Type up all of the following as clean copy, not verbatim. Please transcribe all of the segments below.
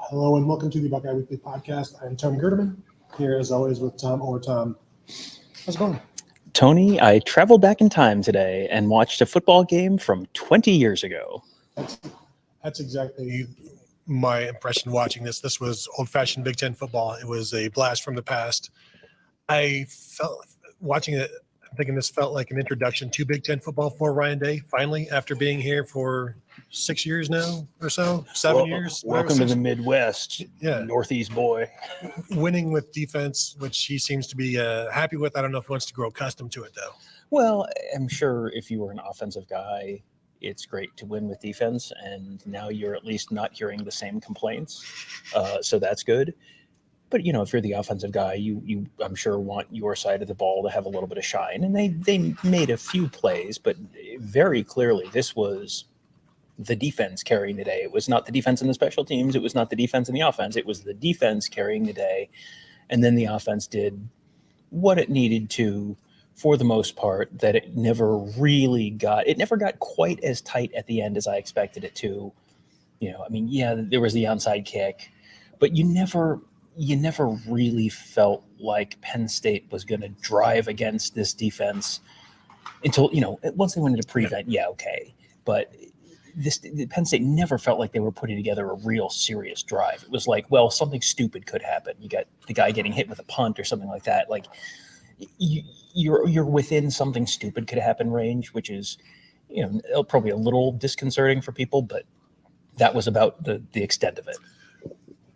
Hello and welcome to the Buckeye Weekly Podcast. I'm Tony Gerdeman, here as always with Tom Orr. Tom, how's it going? Tony, I traveled back in time today and watched a football game from 20 years ago. That's exactly my impression watching this. This was old-fashioned Big Ten football. It was a blast from the past. I felt watching it, I'm thinking this felt like an introduction to Big Ten football for Ryan Day, finally, after being here for 6 years now or so, 7 years. Welcome to the Midwest, Northeast boy. Winning with defense, which he seems to be happy with. I don't know if he wants to grow accustomed to it, though. Well, I'm sure if you were an offensive guy, it's great to win with defense, and now you're at least not hearing the same complaints, so that's good. But, you know, if you're the offensive guy, you I'm sure want your side of the ball to have a little bit of shine, and they made a few plays, but very clearly this was the defense carrying the day. It was not the defense and the special teams. It was not the defense and the offense. It was the defense carrying the day. And then the offense did what it needed to, for the most part, that it never got quite as tight at the end as I expected it to. You know, I mean, yeah, there was the onside kick, but you never really felt like Penn State was going to drive against this defense until, you know, once they went into prevent, okay. But Penn State never felt like they were putting together a real serious drive. It was like, well, something stupid could happen. You got the guy getting hit with a punt or something like that. Like you're within something stupid could happen range, which is, you know, probably a little disconcerting for people, but that was about the extent of it.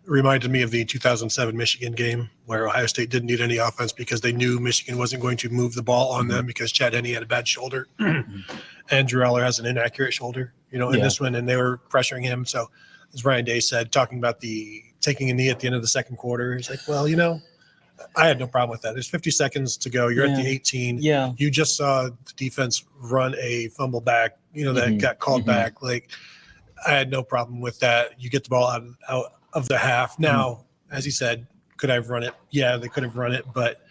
Reminded me of the 2007 Michigan game where Ohio State didn't need any offense because they knew Michigan wasn't going to move the ball on them because Chad Henne had a bad shoulder and Drew Aller has an inaccurate shoulder, you know, in this one, and they were pressuring him. So as Ryan Day said, talking about the taking a knee at the end of the second quarter, he's like, well, you know, I had no problem with that. There's 50 seconds to go. You're at the 18. Yeah. You just saw the defense run a fumble back, you know, that got called back. Like, I had no problem with that. You get the ball out of the half. Now, as he said, could I have run it? Yeah, they could have run it, but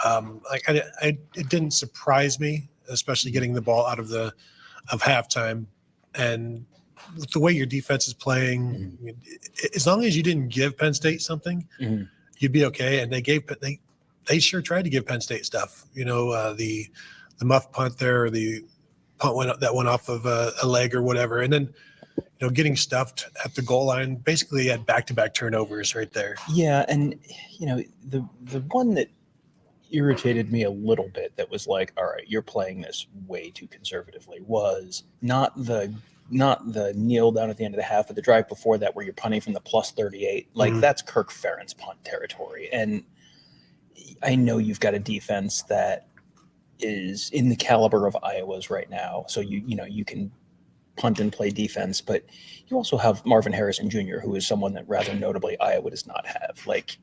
it didn't surprise me, especially getting the ball out of halftime. And with the way your defense is playing, I mean, as long as you didn't give Penn State something, you'd be okay. And they sure tried to give Penn State stuff. You know, the muff punt there, or the punt went off of a leg or whatever, and then, you know, getting stuffed at the goal line, basically had back-to-back turnovers right there. Yeah, and, you know, the one that irritated me a little bit that was like, all right, you're playing this way too conservatively, was not the kneel down at the end of the half, but the drive before that where you're punting from the plus 38. Like, that's Kirk Ferentz punt territory. And I know you've got a defense that is in the caliber of Iowa's right now, so you can punt and play defense, but you also have Marvin Harrison Jr., who is someone that rather notably Iowa does not have. Like,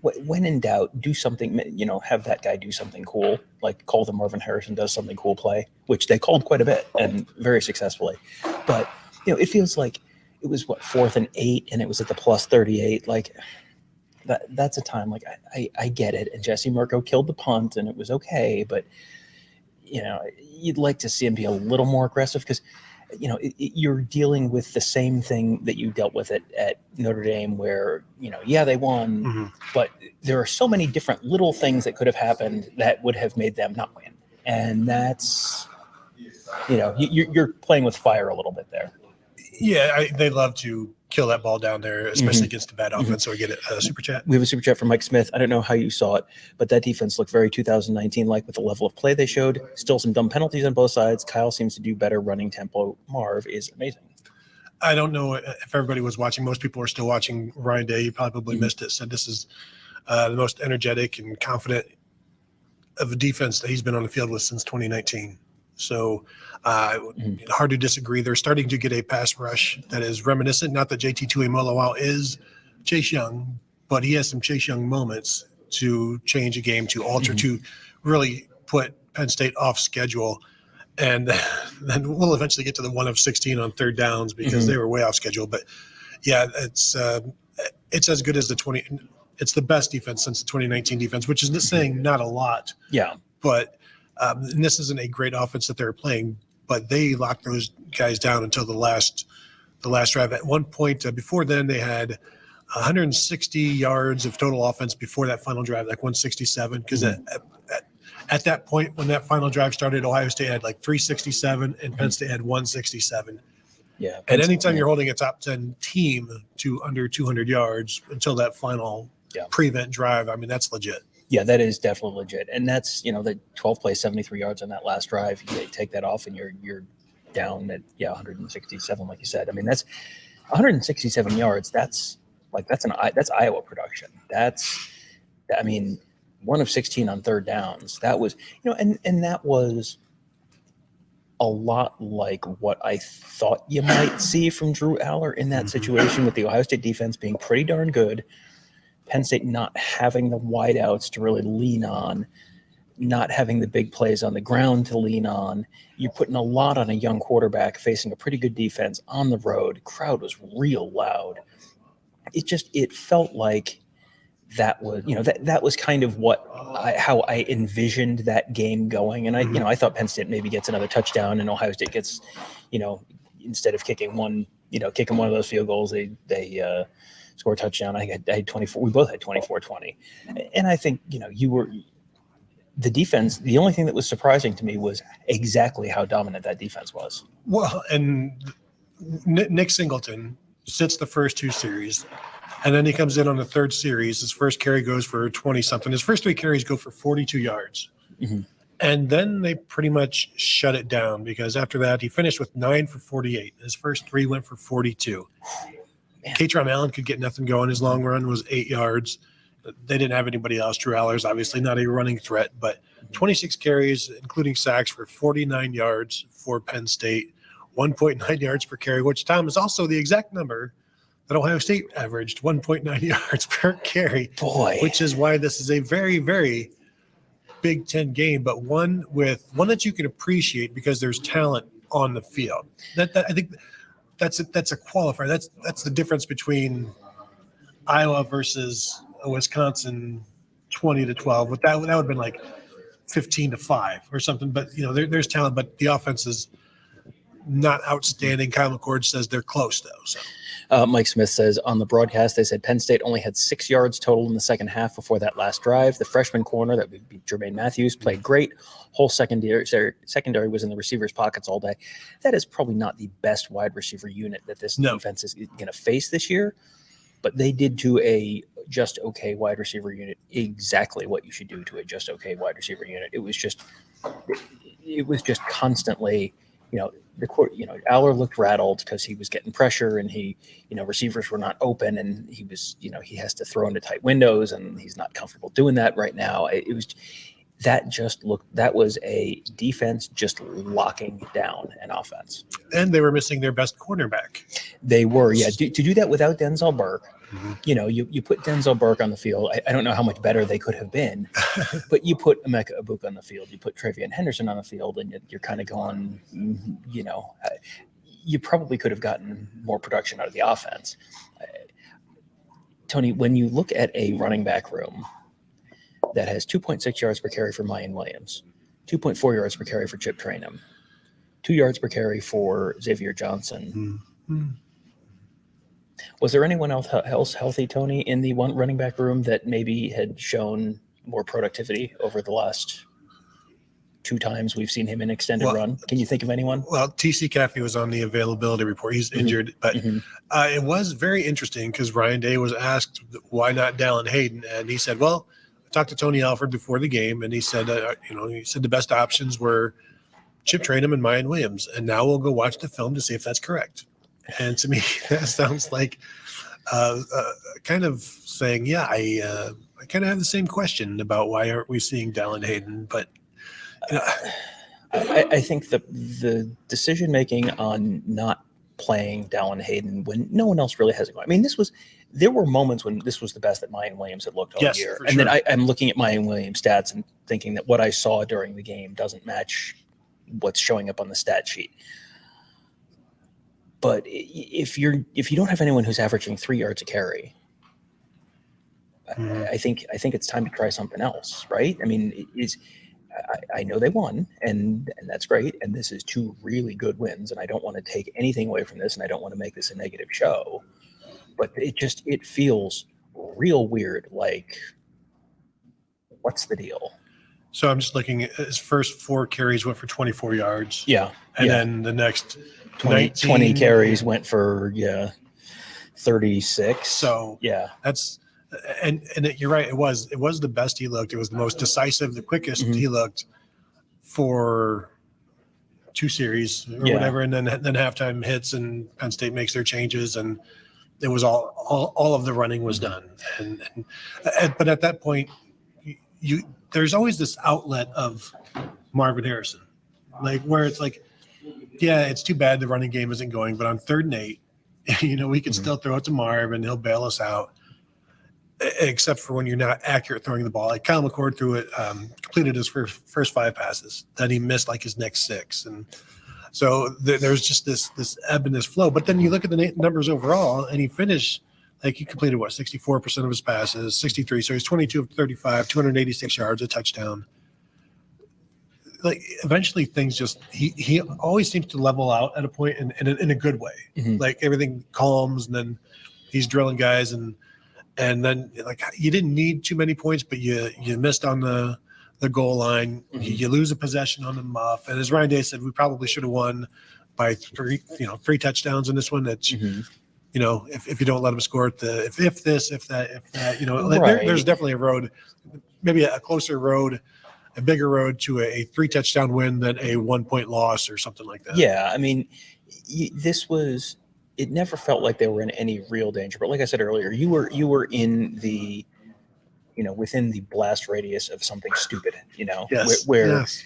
when in doubt, do something, you know, have that guy do something cool, like call the Marvin Harrison does something cool play, which they called quite a bit and very successfully. But, you know, it feels like it was 4th and 8 and it was at the plus 38. Like, that's a time, like, I get it. And Jesse Mirko killed the punt and it was okay, but, you know, you'd like to see him be a little more aggressive because, you know, you're dealing with the same thing that you dealt with at Notre Dame where, you know, they won, but there are so many different little things that could have happened that would have made them not win. And that's, you know, you're playing with fire a little bit there. Yeah, they love to kill that ball down there, especially against a bad offense. So we get a super chat. We have a super chat from Mike Smith. I don't know how you saw it, but that defense looked very 2019-like with the level of play they showed. Still some dumb penalties on both sides. Kyle seems to do better running tempo. Marv is amazing. I don't know if everybody was watching. Most people are still watching Ryan Day. You probably missed it. Said this is the most energetic and confident of a defense that he's been on the field with since 2019. So hard to disagree. They're starting to get a pass rush that is reminiscent. Not that JT Tuimoloau is Chase Young, but he has some Chase Young moments to change a game, to alter, to really put Penn State off schedule. And then we'll eventually get to the 1 of 16 on third downs because they were way off schedule. But, yeah, it's as good as it's the best defense since the 2019 defense, which is saying not a lot. Yeah. But and this isn't a great offense that they're playing, but they locked those guys down until the last drive. At one point before then, they had 160 yards of total offense before that final drive, like 167. Because at that point, when that final drive started, Ohio State had like 367 and Penn State had 167. Yeah. And anytime you're holding a top 10 team to under 200 yards until that final prevent drive, I mean, that's legit. Yeah, that is definitely legit. And that's, the 12 plays, 73 yards on that last drive. You take that off and you're down at 167, like you said. I mean, that's 167 yards. That's Iowa production. I mean, 1 of 16 on third downs. That was, and that was a lot like what I thought you might see from Drew Aller in that situation, with the Ohio State defense being pretty darn good, Penn State not having the wideouts to really lean on, not having the big plays on the ground to lean on. You're putting a lot on a young quarterback facing a pretty good defense on the road. Crowd was real loud. It felt like that was, that was kind of how I envisioned that game going. And I thought Penn State maybe gets another touchdown and Ohio State gets, instead of kicking one of those field goals, they score a touchdown. I had 24. We both had 24-20. And I think, the defense, the only thing that was surprising to me was exactly how dominant that defense was. Well, and Nick Singleton sits the first 2 series, and then he comes in on the third series. His first carry goes for 20-something. His first 3 carries go for 42 yards. Mm-hmm. And then they pretty much shut it down, because after that, he finished with 9 for 48. His first 3 went for 42. Katron Allen could get nothing going. His long run was 8 yards. They didn't have anybody else. Drew Aller's obviously not a running threat, but 26 carries, including sacks, for 49 yards for Penn State, 1.9 yards per carry, which, Tom, is also the exact number that Ohio State averaged, 1.9 yards per carry. Boy. Which is why this is a very, very Big Ten game, but one that you can appreciate because there's talent on the field. That I think that's a qualifier. That's the difference between Iowa versus Wisconsin 20-12. But that would have been like 15-5 or something. But there's talent, but the offense is not outstanding. Kyle McCord says they're close though. So. Mike Smith says on the broadcast, they said Penn State only had 6 yards total in the second half before that last drive. The freshman corner, that would be Jermaine Matthews, played great. Whole secondary was in the receivers' pockets all day. That is probably not the best wide receiver unit that this defense is going to face this year, but they did to a just okay wide receiver unit exactly what you should do to a just okay wide receiver unit. It was just constantly, Aller looked rattled because he was getting pressure and receivers were not open, and he was, he has to throw into tight windows and he's not comfortable doing that right now. That was a defense just locking down an offense. And they were missing their best cornerback. They were, yeah. To do that without Denzel Burke, you put Denzel Burke on the field. I don't know how much better they could have been, but you put Emeka Egbuka on the field, you put Travion Henderson on the field, and you're kind of going, you probably could have gotten more production out of the offense. Tony, when you look at a running back room that has 2.6 yards per carry for Mayan Williams, 2.4 yards per carry for Chip Trainum, 2 yards per carry for Xavier Johnson. Mm-hmm. Was there anyone else healthy, Tony, in the one running back room that maybe had shown more productivity over the last 2 times we've seen him in extended run? Can you think of anyone? Well, TC Caffey was on the availability report. He's injured, but it was very interesting because Ryan Day was asked why not Dallan Hayden, and he said, "Well, I talked to Tony Alford before the game, and he said, the best options were Chip Trainum and Mayan Williams, and now we'll go watch the film to see if that's correct." And to me, that sounds like kind of saying, I kind of have the same question about why aren't we seeing Dallan Hayden, but I think the decision making on not playing Dallan Hayden when no one else really has it going. I mean, there were moments when this was the best that Mayan Williams had looked all year. And then I'm looking at Mayan Williams' stats and thinking that what I saw during the game doesn't match what's showing up on the stat sheet. But if you don't have anyone who's averaging 3 yards a carry, I think it's time to try something else, right? I mean, I know they won, and that's great, and this is 2 really good wins, and I don't want to take anything away from this, and I don't want to make this a negative show. but it feels real weird. Like, what's the deal? So I'm just looking at his first 4 carries went for 24 yards. Yeah. And then the next 20 carries went for 36. So yeah, that's and you're right. It was the best he looked. It was the most decisive, the quickest he looked for 2 series or whatever. And then halftime hits and Penn State makes their changes, and it was all of the running was done. But at that point, there's always this outlet of Marvin Harrison, like where it's like, yeah, it's too bad the running game isn't going, but on 3rd and 8, we can still throw it to Marv and he'll bail us out, except for when you're not accurate throwing the ball. Like Kyle McCord threw it, completed his first 5 passes, then he missed like his next 6. And so there's just this ebb and this flow. But then you look at the numbers overall, and he finished, like he completed 64% of his passes, 63. So he's 22 of 35, 286 yards, a touchdown. Like eventually things just he always seems to level out at a point in a good way. Like everything calms, and then he's drilling guys, and then like you didn't need too many points, but you missed on the goal line. You lose a possession on the muff, and as Ryan Day said, we probably should have won by 3 touchdowns in this one. That's if you don't let them score at the if that Right. there's definitely a road, maybe a closer road, a bigger road to a 3 touchdown win than a 1-point loss or something like that. Yeah, I mean, it never felt like they were in any real danger. But like I said earlier, you were in the, within the blast radius of something stupid, Yes. where Yes.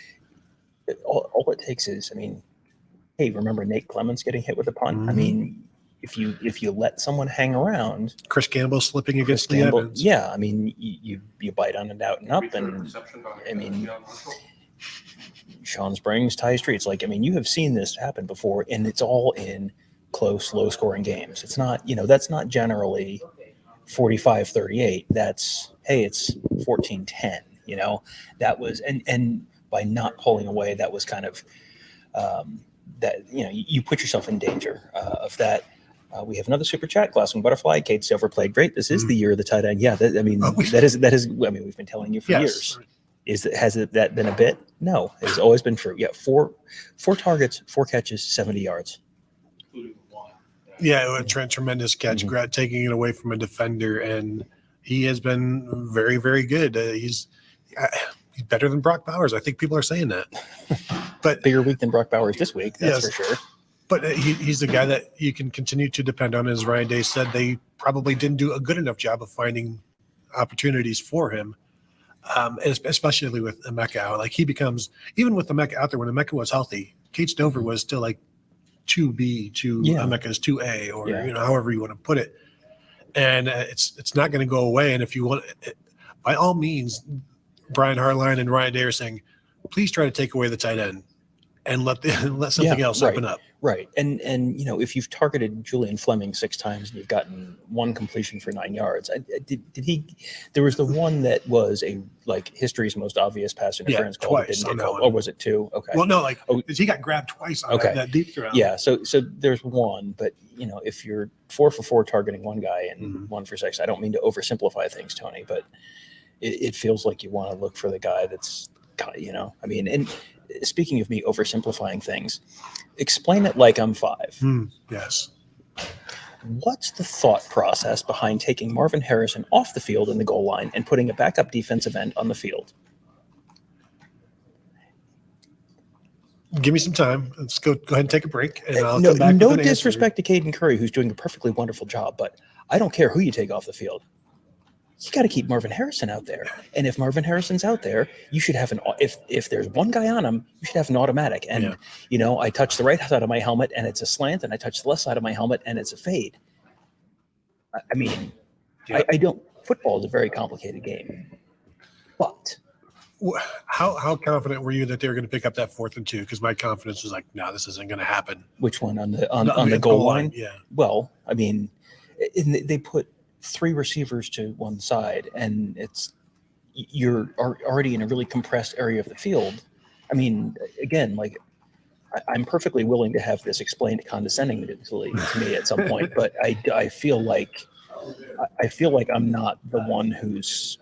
all it takes is, I mean, hey, remember Nate Clements getting hit with a punt? I mean, if you let someone hang around, Chris Campbell slipping against Lee Evans. yeah, I mean, you bite on it out and up, and I mean, Sean Springs, Ty Streets, like, I mean, you have seen this happen before, and it's all in close, low-scoring games. It's not, that's not generally 45-38. That's, hey, it's 14-10. That was, and by not pulling away, that was kind of that. You put yourself in danger of that. We have another super chat. Glasswing Butterfly. Kate Silver played great. This is the year of the tight end. Yeah, that is. I mean, we've been telling you for years. Has that been a bit? No, it's always been true. Yeah, 4 targets, 4 catches, 70 yards. Yeah, a tremendous catch, taking it away from a defender, and he has been very, very good. He's better than Brock Bowers. I think people are saying that. But bigger week than Brock Bowers this week, that's for sure. But he's the guy that you can continue to depend on. As Ryan Day said, they probably didn't do a good enough job of finding opportunities for him, especially with Emeka out. Like he becomes, even with Emeka out there, when Emeka was healthy, Kate Stover was still like 2B to Emeka's 2A, or however you want to put it. And it's not going to go away. And if you want, by all means, Brian Hartline and Ryan Day are saying, please try to take away the tight end and let something else open up. Right. And if you've targeted Julian Fleming 6 times and you've gotten 1 completion for 9 yards, there was the one that was history's most obvious pass interference call that didn't get called. Or was it 2? Okay. Well, no, he got grabbed twice on that deep throw. Yeah. So there's one, but if you're 4 for 4 targeting one guy and 1 for 6, I don't mean to oversimplify things, Tony, but it feels like you want to look for the guy that's got, I mean, and speaking of me oversimplifying things, explain it like I'm 5. Yes. What's the thought process behind taking Marvin Harrison off the field in the goal line and putting a backup defensive end on the field? Give me some time. Let's go ahead and take a break, and I'll come back. No disrespect to Caden Curry, who's doing a perfectly wonderful job, but I don't care who you take off the field. You got to keep Marvin Harrison out there. And if Marvin Harrison's out there, you should have if there's one guy on him, you should have an automatic. And, I touch the right side of my helmet and it's a slant, and I touch the left side of my helmet and it's a fade. I mean, I don't, football is a very complicated game, but. How confident were you that they were going to pick up that 4th and 2? Because my confidence was like, no, this isn't going to happen. Which one, on the goal line? Yeah. Well, I mean, they put 3 receivers to one side, and you're already in a really compressed area of the field. I mean, again, like I'm perfectly willing to have this explained condescendingly to me at some point, but I feel like I'm not the one who's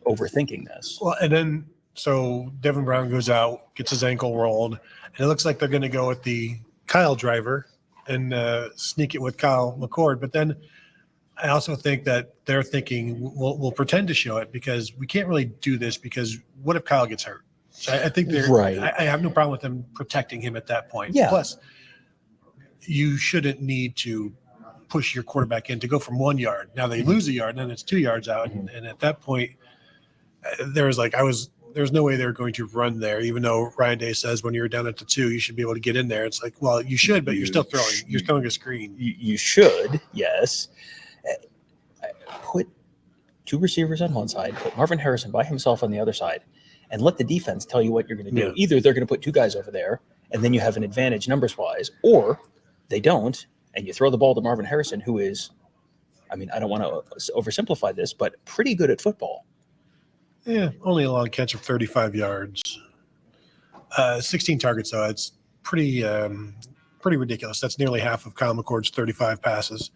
overthinking this. Well, and then so Devin Brown goes out, gets his ankle rolled, and it looks like they're going to go with the Kyle driver and sneak it with Kyle McCord. But then I also think that they're thinking we'll pretend to show it because we can't really do this because what if Kyle gets hurt? So I think they're right. I have no problem with them protecting him at that point. Yeah. Plus, you shouldn't need to push your quarterback in to go from 1 yard. Now they lose a yard, and then it's 2 yards out, and at that point, there's no way they're going to run there. Even though Ryan Day says when you're down at the 2, you should be able to get in there. It's like, well, you should, but you're still throwing. You're throwing a screen. You should, yes. Put 2 receivers on one side, put Marvin Harrison by himself on the other side, and let the defense tell you what you're going to do. Yeah. Either they're going to put 2 guys over there, and then you have an advantage numbers-wise, or they don't, and you throw the ball to Marvin Harrison, who is, I mean, I don't want to oversimplify this, but pretty good at football. Yeah, only a long catch of 35 yards. 16 targets, though. It's pretty ridiculous. That's nearly half of Kyle McCord's 35 passes.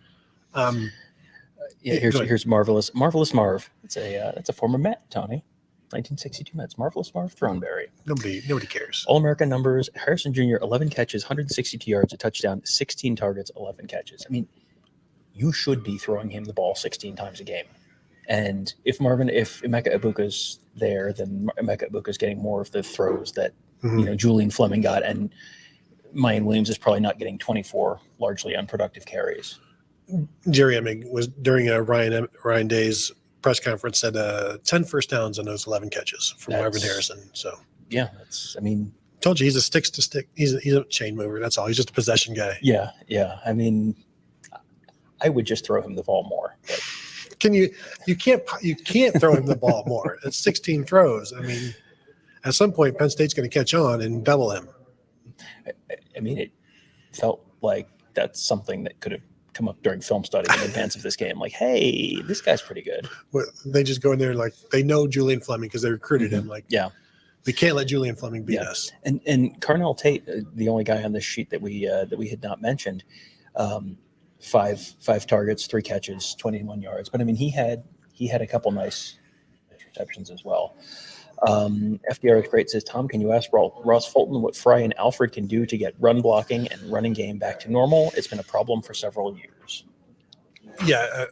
Here's Marvelous Marv. It's a former Met, Tony. 1962 Mets. Marvelous Marv Throneberry. Nobody cares. All-American numbers. Harrison Jr. 11 catches, 162 yards, a touchdown, 16 targets, 11 catches. I mean, you should be throwing him the ball 16 times a game. And if Emeka Egbuka's there, then Emeka Egbuka's getting more of the throws that Julian Fleming got, and Mayan Williams is probably not getting 24 largely unproductive carries. Jerry Emming was during Ryan Day's press conference said 10 first downs on those 11 catches from Marvin Harrison. So yeah, told you he's a sticks to stick. He's a chain mover. That's all. He's just a possession guy. Yeah. I mean, I would just throw him the ball more. But. You can't throw him the ball more. It's 16 throws. I mean, at some point, Penn State's going to catch on and double him. I mean, it felt like that's something that could have come up during film study in advance of this game. Like, hey, this guy's pretty good. Well, they just go in there like they know Julian Fleming because they recruited him. Like, yeah, we can't let Julian Fleming beat us. And Carnell Tate, the only guy on this sheet that we had not mentioned. 5 targets, 3 catches, 21 yards. But I mean, he had a couple nice receptions as well. FDR is great. Says, Tom, can you ask Ross Fulton what Fry and Alfred can do to get run blocking and running game back to normal? It's been a problem for several years. Yeah,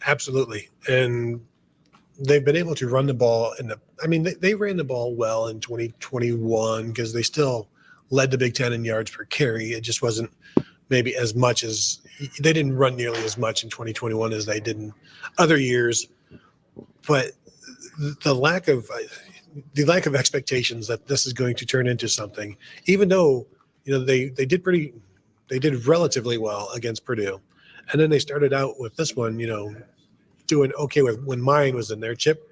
absolutely. And they've been able to run the ball they ran the ball well in 2021 because they still led the Big Ten in yards per carry. It just wasn't maybe as much as they didn't run nearly as much in 2021 as they did in other years. But the lack of expectations that this is going to turn into something, even though they did relatively well against Purdue, and then they started out with this one, doing okay with when Mayan was in there. Chip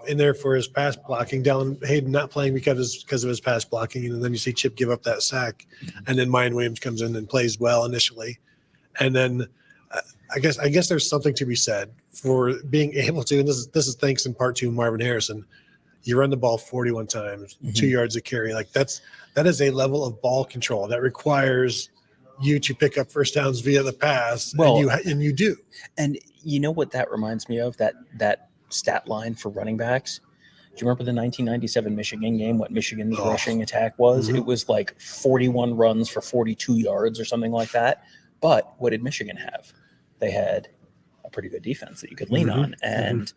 in there for his pass blocking. Dallan Hayden not playing because of his pass blocking, and then you see Chip give up that sack, and then Mayan Williams comes in and plays well initially, and then I guess there's something to be said for being able to. And this is thanks in part to Marvin Harrison. You run the ball 41 times, 2 yards a carry. Like that is a level of ball control that requires you to pick up first downs via the pass. Well, and you do. And you know what that reminds me of? That stat line for running backs. Do you remember the 1997 Michigan game? What Michigan's rushing attack was? It was like 41 runs for 42 yards or something like that. But what did Michigan have? They had a pretty good defense that you could lean on. And,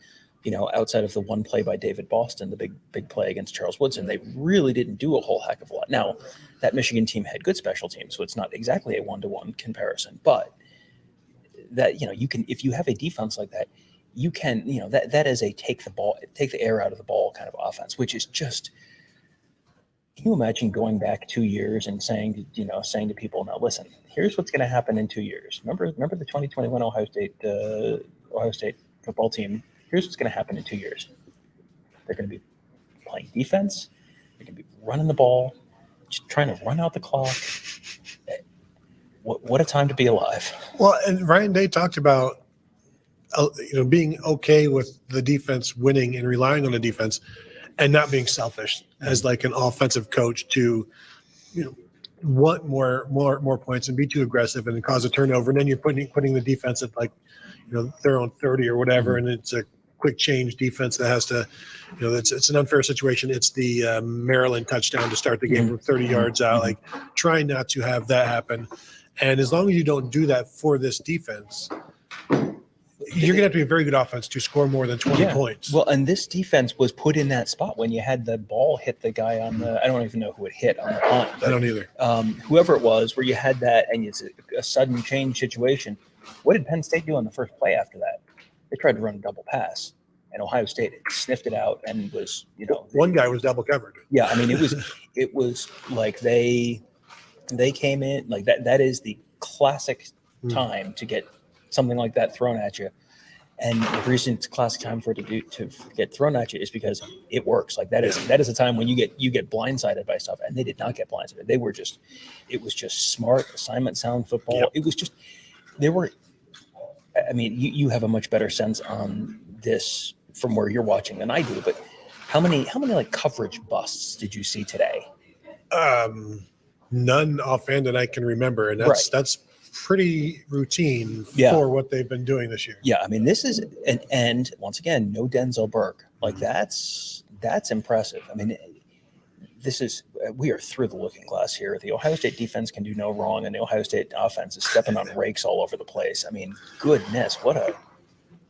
outside of the one play by David Boston, the big play against Charles Woodson, they really didn't do a whole heck of a lot. Now, that Michigan team had good special teams, so it's not exactly a one-to-one comparison. But that, you can, if you have a defense like that, you can, that is a take the air out of the ball kind of offense, which is just, can you imagine going back 2 years and saying to people, now listen, here's what's going to happen in 2 years. Remember the 2021 Ohio State football team. Here's what's going to happen in 2 years. They're going to be playing defense. They're going to be running the ball, just trying to run out the clock. What a time to be alive. Well, and Ryan Day talked about being okay with the defense winning and relying on the defense and not being selfish as like an offensive coach to want more points and be too aggressive and cause a turnover, and then you're putting the defense at their own 30 or whatever, and it's a quick change defense that has to, it's an unfair situation. It's the Maryland touchdown to start the game from 30 yards out. Like, trying not to have that happen, and as long as you don't do that for this defense, you're going to have to be a very good offense to score more than 20 points. Well, and this defense was put in that spot when you had the ball hit the guy on the – I don't even know who it hit on the punt. I don't either. Whoever it was, where you had that and it's a sudden change situation. What did Penn State do on the first play after that? They tried to run a double pass, and Ohio State sniffed it out and was, one guy was double covered. Yeah, I mean, it was like they came in like that. That is the classic time to get something like that thrown at you. And the reason it's a classic time for it to get thrown at you is because it works. Like that is a time when you get blindsided by stuff, and they did not get blindsided. It was just smart assignment sound football. Yep. It was just I mean, you have a much better sense on this from where you're watching than I do, but how many like coverage busts did you see today? None offhand that I can remember, and that's pretty routine for what they've been doing this year. Yeah, I mean, this is and once again, no Denzel Burke. Like that's impressive. I mean, we are through the looking glass here. The Ohio State defense can do no wrong, and the Ohio State offense is stepping on rakes all over the place. I mean, goodness, what a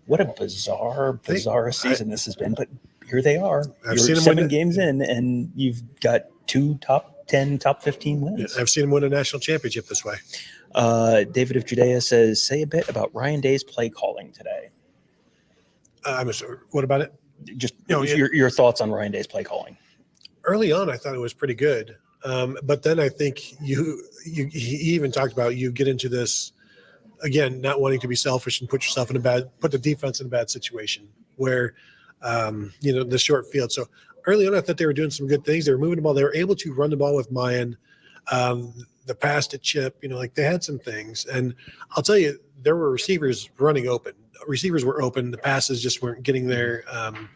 bizarre season this has been. But here they are. You're 7 games in, and you've got 2 top 10, top 15 wins. I've seen him win a national championship this way. David of Judea says, say a bit about Ryan Day's play calling today. I'm sorry, what about it? Just your thoughts on Ryan Day's play calling. Early on, I thought it was pretty good. But then I think he even talked about you get into this, again, not wanting to be selfish and put the defense in a bad situation where, the short field. So early on, I thought they were doing some good things. They were moving the ball. They were able to run the ball with Mayan. The pass to Chip, like they had some things. And I'll tell you, there were receivers running open. Receivers were open. The passes just weren't getting there. And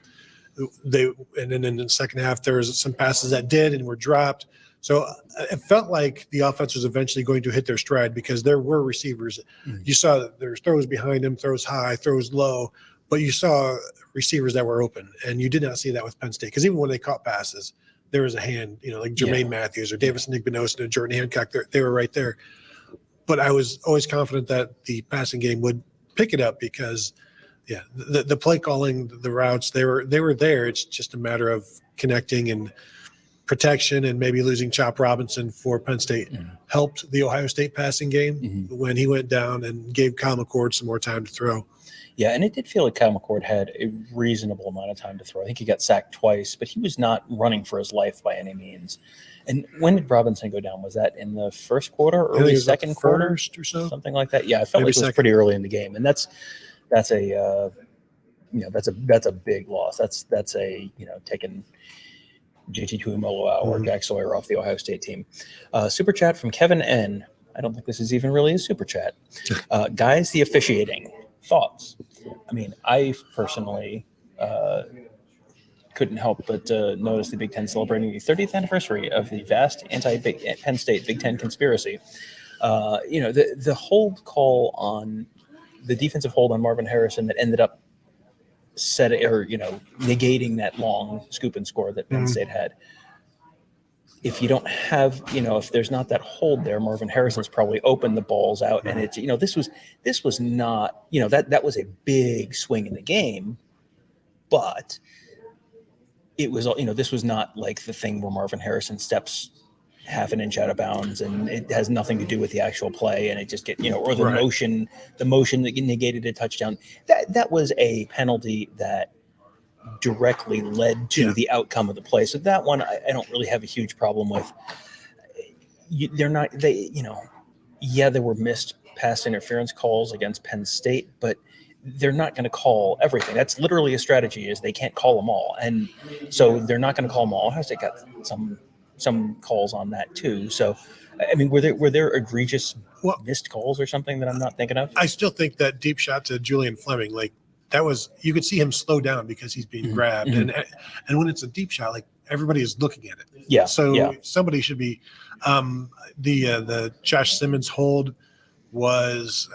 then in the second half, there was some passes that did and were dropped. So it felt like the offense was eventually going to hit their stride because there were receivers. You saw that there's throws behind them, throws high, throws low, but you saw receivers that were open. And you did not see that with Penn State because even when they caught passes, there was a hand, like Jermaine Matthews or Davison Igbinosun or Jordan Hancock. They were right there. But I was always confident that the passing game would pick it up because, the play calling, the routes, they were there. It's just a matter of connecting and protection, and maybe losing Chop Robinson for Penn State helped the Ohio State passing game when he went down and gave Kyle McCord some more time to throw. Yeah, and it did feel like Kyle McCord had a reasonable amount of time to throw. I think he got sacked twice, but he was not running for his life by any means. And when did Robinson go down? Was that in the first quarter, early second quarter, or so? Something like that? Yeah, I felt maybe like it was pretty early in the game, and that's a big loss. That's a taking JT Tuimoloau out or Jack Sawyer off the Ohio State team. Super chat from Kevin N. I don't think this is even really a super chat. Guys, the officiating. Thoughts? I mean, I personally couldn't help but notice the Big Ten celebrating the 30th anniversary of the vast anti-Penn State Big Ten conspiracy. The hold call on the defensive hold on Marvin Harrison that ended up negating that long scoop and score that Penn State had. If you don't have, if there's not that hold there, Marvin Harrison's probably opened the balls out, and it's, this was not, that was a big swing in the game, but it was, this was not like the thing where Marvin Harrison steps half an inch out of bounds and it has nothing to do with the actual play, and it just or the motion that negated a touchdown. That was a penalty that directly led to the outcome of the play. So that one I don't really have a huge problem with. There were missed pass interference calls against Penn State, but they're not going to call everything. That's literally a strategy, is they can't call them all. And so they're not going to call them all. Ohio State got some calls on that too. So, I mean, were there egregious missed calls or something that I'm not thinking of? I still think that deep shot to Julian Fleming, that was, you could see him slow down because he's being grabbed. And when it's a deep shot, everybody is looking at it. Yeah. So somebody should be, The Josh Simmons hold was,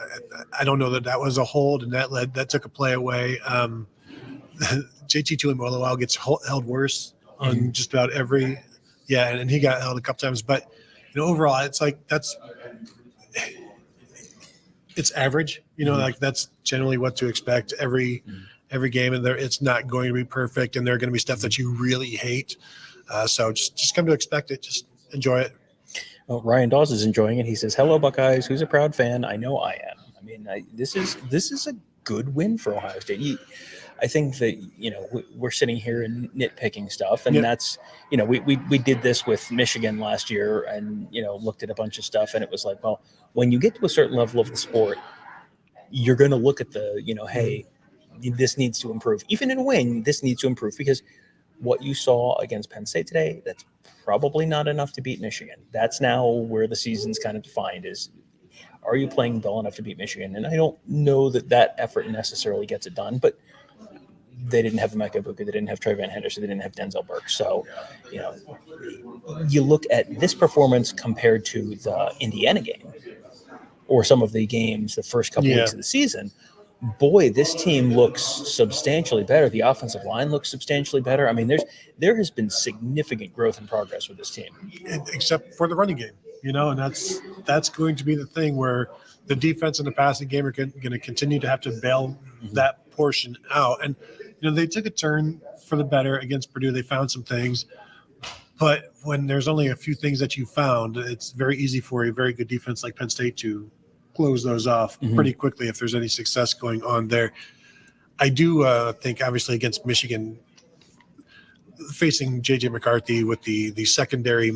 I don't know that was a hold, and that took a play away. JT Tuimoloau gets held worse on just about every, and he got held a couple times. But overall, it's like it's average. Like that's generally what to expect every game, and it's not going to be perfect, and there are going to be stuff that you really hate. So just come to expect it. Just enjoy it. Well, Ryan Dawes is enjoying it. He says, "Hello, Buckeyes. Who's a proud fan? I know I am. I mean, this is a good win for Ohio State. I think that we're sitting here and nitpicking stuff, and that's we did this with Michigan last year, and looked at a bunch of stuff, and it was like, well, when you get to a certain level of the sport, you're going to look at the hey, this needs to improve. Even in a win, this needs to improve because what you saw against Penn State today, that's probably not enough to beat Michigan. That's now where the season's kind of defined is, are you playing well enough to beat Michigan? And I don't know that effort necessarily gets it done, but they didn't have Emeka Egbuka, they didn't have Trey Van Henderson, they didn't have Denzel Burke. So, you look at this performance compared to the Indiana game or some of the games the first couple weeks of the season, boy, this team looks substantially better. The offensive line looks substantially better. I mean, there has been significant growth and progress with this team. Except for the running game, and that's going to be the thing where the defense and the passing game are going to continue to have to bail that portion out. And, they took a turn for the better against Purdue. They found some things. But when there's only a few things that you found, it's very easy for a very good defense like Penn State to close those off pretty quickly if there's any success going on there. I do think, obviously, against Michigan, facing J.J. McCarthy with the secondary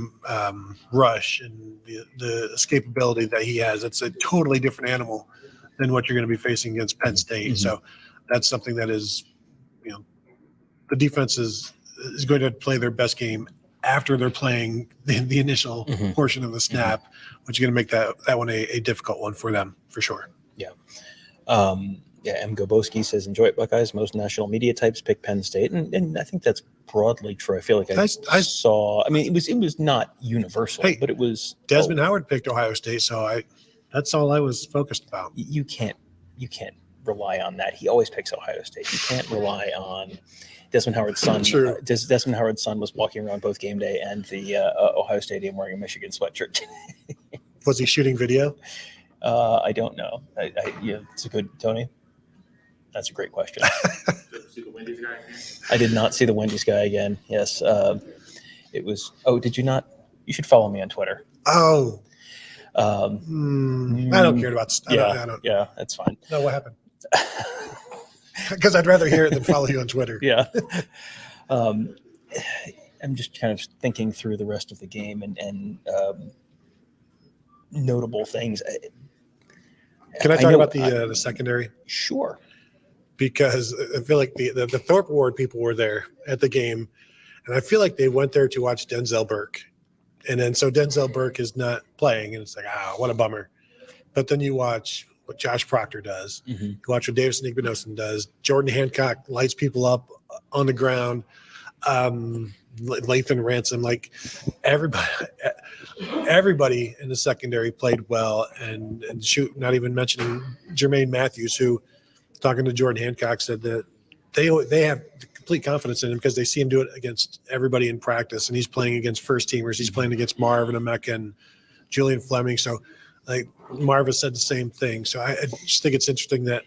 rush and the escapability that he has, it's a totally different animal than what you're going to be facing against Penn State. So that's something that is, the defense is going to play their best game after they're playing the initial portion of the snap, which is going to make that one a difficult one for them, for sure. Yeah. M. Goboski says, enjoy it, Buckeyes. Most national media types pick Penn State. And I think that's broadly true. I feel like I saw – I mean, it was not universal, but it was – Desmond Howard picked Ohio State, so that's all I was focused about. You can't rely on that. He always picks Ohio State. You can't rely on – Desmond Howard's son. Desmond Howard's son was walking around both game day and the Ohio Stadium wearing a Michigan sweatshirt. Was he shooting video? I don't know. It's a good Tony. That's a great question. I did not see the Wendy's guy again. Yes, it was. Oh, did you not? You should follow me on Twitter. Oh. I don't care about stuff. I don't. Yeah, that's fine. No, what happened? Because I'd rather hear it than follow you on Twitter. Yeah. I'm just kind of thinking through the rest of the game and notable things. Can I talk about the secondary? Sure. Because I feel like the Thorpe Ward people were there at the game, and I feel like they went there to watch Denzel Burke. And then so Denzel Burke is not playing, and it's like, what a bummer. But then you watch what Josh Proctor does. You watch what Davison Igbinosun does. Jordan Hancock lights people up on the ground. Lathan Ransom, like everybody in the secondary played well. And shoot, not even mentioning Jermaine Matthews, who, talking to Jordan Hancock, said that they have complete confidence in him because they see him do it against everybody in practice. And he's playing against first teamers. He's playing against Marvin Emeka and Julian Fleming. So, like Marva said the same thing. So I just think it's interesting that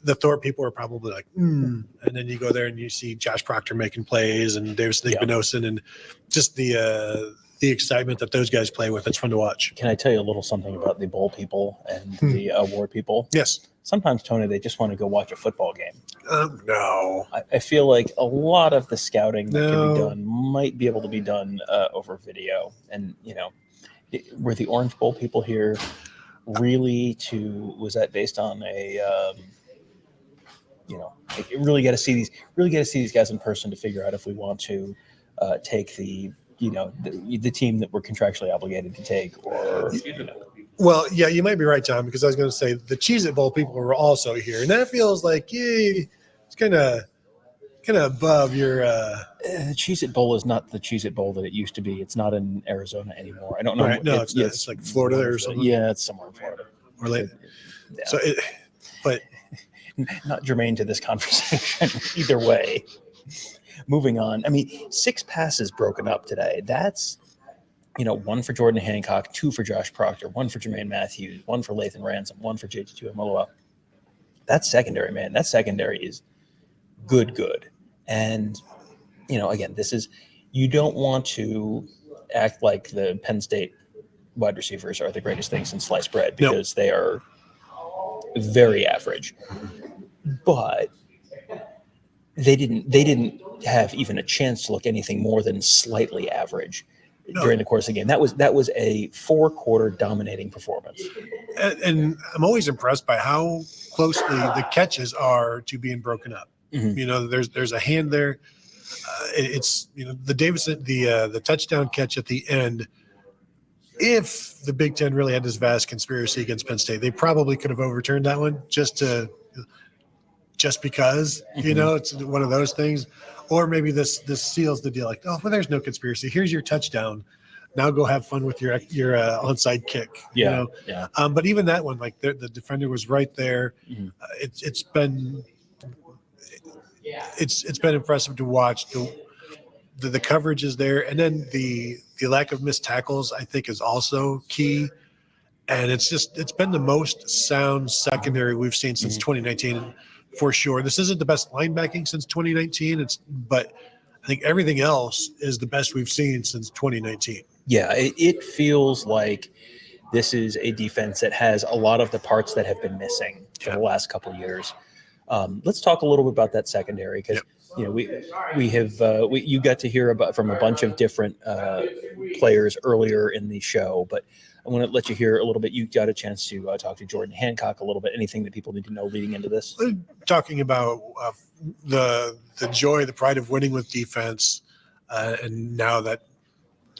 the Thorpe people are probably like, and then you go there and you see Josh Proctor making plays and Davison Igbinosun and just the excitement that those guys play with. It's fun to watch. Can I tell you a little something about the bowl people and the award people? Yes. Sometimes, Tony, they just want to go watch a football game. No. I feel like a lot of the scouting that can be done might be able to be done over video. And, were the Orange Bowl people here really was that based on a, really got to see these guys in person to figure out if we want to take the team that we're contractually obligated to take or, Well, yeah, you might be right, Tom, because I was going to say the Cheez-It Bowl people were also here. And that feels like, it's kind of kind of above your. The Cheez-It Bowl is not the Cheez-It Bowl that it used to be. It's not in Arizona anymore. I don't know. Right. No, it's like Florida or something. Yeah, it's somewhere in Florida. Or like, yeah. So but not germane to this conversation either way. Moving on. I mean, 6 passes broken up today. That's, 1 for Jordan Hancock, 2 for Josh Proctor, 1 for Jermaine Matthews, 1 for Lathan Ransom, 1 for JT Tuimoloau. That's secondary, man. That secondary is good. And, again, you don't want to act like the Penn State wide receivers are the greatest thing since sliced bread, because they are very average. But they didn't have even a chance to look anything more than slightly average during the course of the game. That was a 4-quarter dominating performance. And I'm always impressed by how closely the catches are to being broken up. Mm-hmm. There's a hand there. It's the Davidson, the touchdown catch at the end. If the Big Ten really had this vast conspiracy against Penn State, they probably could have overturned that one just because, it's one of those things. Or maybe this seals the deal. Like, there's no conspiracy. Here's your touchdown. Now go have fun with your onside kick. Yeah. But even that one, like the defender was right there. Mm-hmm. It's been impressive to watch. The coverage is there, and then the lack of missed tackles, I think, is also key. And it's been the most sound secondary we've seen since 2019, for sure. This isn't the best linebacking since 2019. But I think everything else is the best we've seen since 2019. Yeah, it feels like this is a defense that has a lot of the parts that have been missing for the last couple of years. Let's talk a little bit about that secondary, because you got to hear about from a bunch of different players earlier in the show, but I want to let you hear a little bit. You got a chance to talk to Jordan Hancock a little bit. Anything that people need to know leading into this? Talking about the joy, the pride of winning with defense, and now that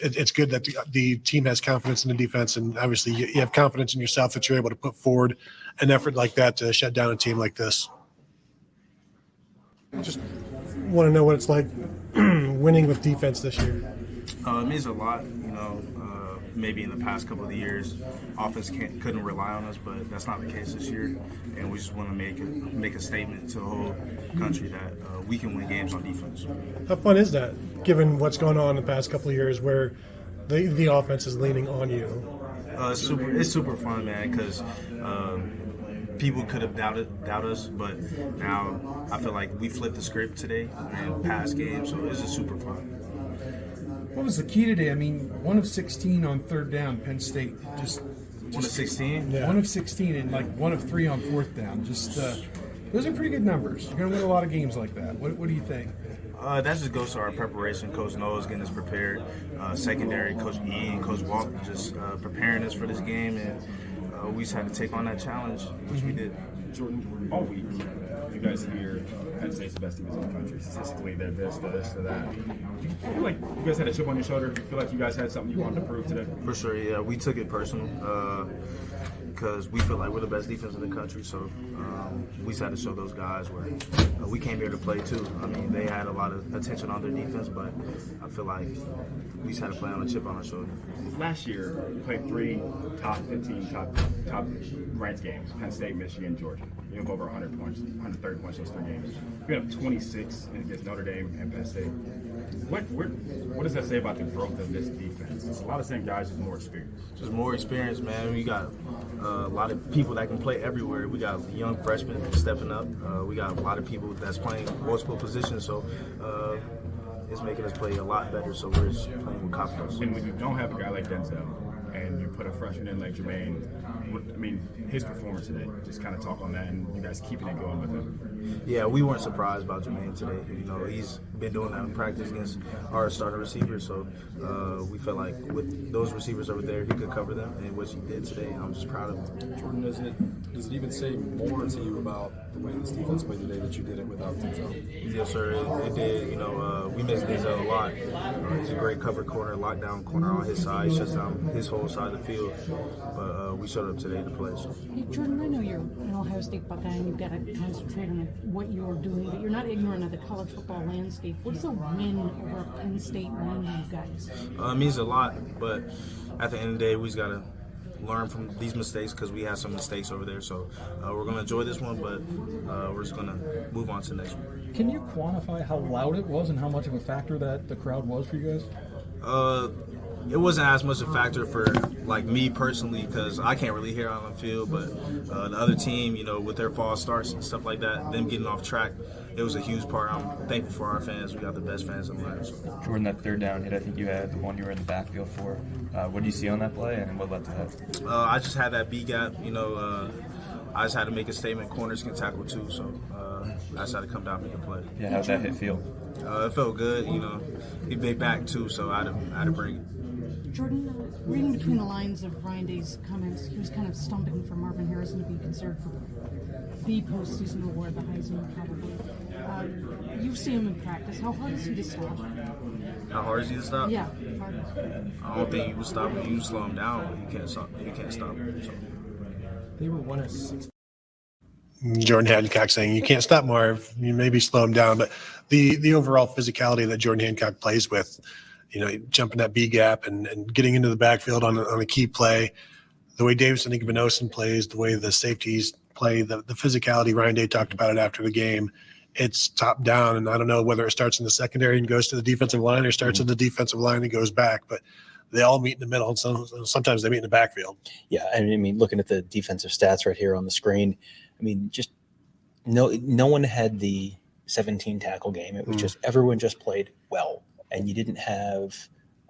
it's good that the team has confidence in the defense, and obviously you have confidence in yourself that you're able to put forward an effort like that to shut down a team like this. Just want to know what it's like winning with defense this year. It means a lot, maybe in the past couple of years, offense couldn't rely on us, but that's not the case this year. And we just want to make a statement to the whole country that we can win games on defense. How fun is that, given what's going on in the past couple of years where the offense is leaning on you? It's super fun, man, because people could have doubted us, but now I feel like we flipped the script today and past games, so it's just super fun. What was the key today? I mean, 1 of 16 on third down, Penn State. Just 1 of 16? Yeah. 1 of 16 and like 1 of 3 on fourth down. Those are pretty good numbers. You're going to win a lot of games like that. What do you think? That just goes to our preparation. Coach Noah's getting us prepared. Secondary, Coach E and Coach Walker just preparing us for this game, and we just had to take on that challenge, which we did. Jordan, all week, you guys hear Penn State's the best defense in the country. Statistically, they're this, they're that. Do you feel like you guys had a chip on your shoulder? Do you feel like you guys had something you wanted to prove today? For sure, yeah. We took it personal because we feel like we're the best defense in the country. So we just had to show those guys where we came here to play too. I mean, they had a lot of attention on their defense, but I feel like we just had to play on a chip on our shoulder. Last year, you played 3 top 15, top ranked games: Penn State, Michigan, Georgia. You have over 100 points, 130 points those 3 games. You have 26 against Notre Dame and Penn State. What does that say about the growth of this defense? It's a lot of same guys with more experience. Just more experience, man. We got a lot of people that can play everywhere. We got young freshmen stepping up. We got a lot of people that's playing multiple positions. So it's making us play a lot better. So we're just playing with confidence. And when you don't have a guy like Denzel and you put a freshman in like Jermaine, his performance today, just kind of talk on that and you guys keeping it going with him. Yeah, we weren't surprised about Jermaine today. He's been doing that in practice against our starting receivers. So we felt like with those receivers over there, he could cover them, and what he did today, I'm just proud of him. Jordan, does it even say more to you about the way this defense played today that you did it without Denzel? Yes, sir. It did. We missed Denzel a lot. He's a great cover corner, lockdown corner on his side. He shuts down his whole side of the field, but we showed up today to play. So. Hey, Jordan, I know you're an Ohio State Buckeye and you've got to concentrate on what you're doing, but you're not ignorant of the college football landscape. What's a win over Penn State mean to you guys? It means a lot, but at the end of the day, we just got to learn from these mistakes because we had some mistakes over there. So we're going to enjoy this one, but we're just going to move on to the next one. Can you quantify how loud it was and how much of a factor that the crowd was for you guys? It wasn't as much a factor for like me personally because I can't really hear on the field, but the other team, you know, with their false starts and stuff like that, them getting off track, it was a huge part. I'm thankful for our fans. We got the best fans in the league. So. Jordan, that third down hit, I think you had the one you were in the backfield for. What do you see on that play and what led to that? I just had that B gap, you know. I just had to make a statement. Corners can tackle too, so I just had to come down and make a play. Yeah, how'd that hit feel? It felt good, you know. He big back too, so I had to bring it. Jordan, reading between the lines of Ryan Day's comments, he was kind of stumping for Marvin Harrison to be considered for the postseason award, the Heisman probably. You see him in practice. How hard is he to stop? How hard is he to stop? Yeah, hard. I don't think you would stop him. You slow him down, but you can't stop. You can't stop him. So. They were 1 of 6. Jordan Hancock saying you can't stop Marv. You maybe slow him down, but the overall physicality that Jordan Hancock plays with, you know, jumping that B gap and getting into the backfield on a key play, the way Davison Igbinosun plays, the way the safeties play, the physicality. Ryan Day talked about it after the game. It's top down, and I don't know whether it starts in the secondary and goes to the defensive line or starts in the defensive line and goes back, but they all meet in the middle, and sometimes they meet in the backfield. Yeah, and I mean, looking at the defensive stats right here on the screen, I mean, just no one had the 17 tackle game. It was just everyone just played well, and you didn't have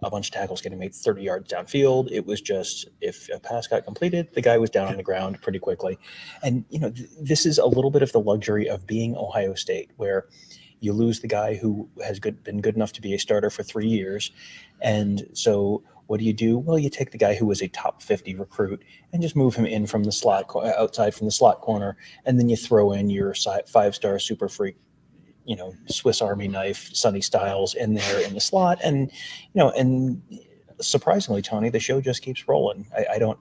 a bunch of tackles getting made 30 yards downfield. It was just if a pass got completed, the guy was down on the ground pretty quickly. And, you know, this is a little bit of the luxury of being Ohio State, where you lose the guy who has been good enough to be a starter for 3 years. And so what do? Well, you take the guy who was a top 50 recruit and just move him in from the slot, outside from the slot corner, and then you throw in your 5-star super freak, you know, Swiss Army knife, Sonny Styles in there in the slot. And, you know, and surprisingly, Tony, the show just keeps rolling. I don't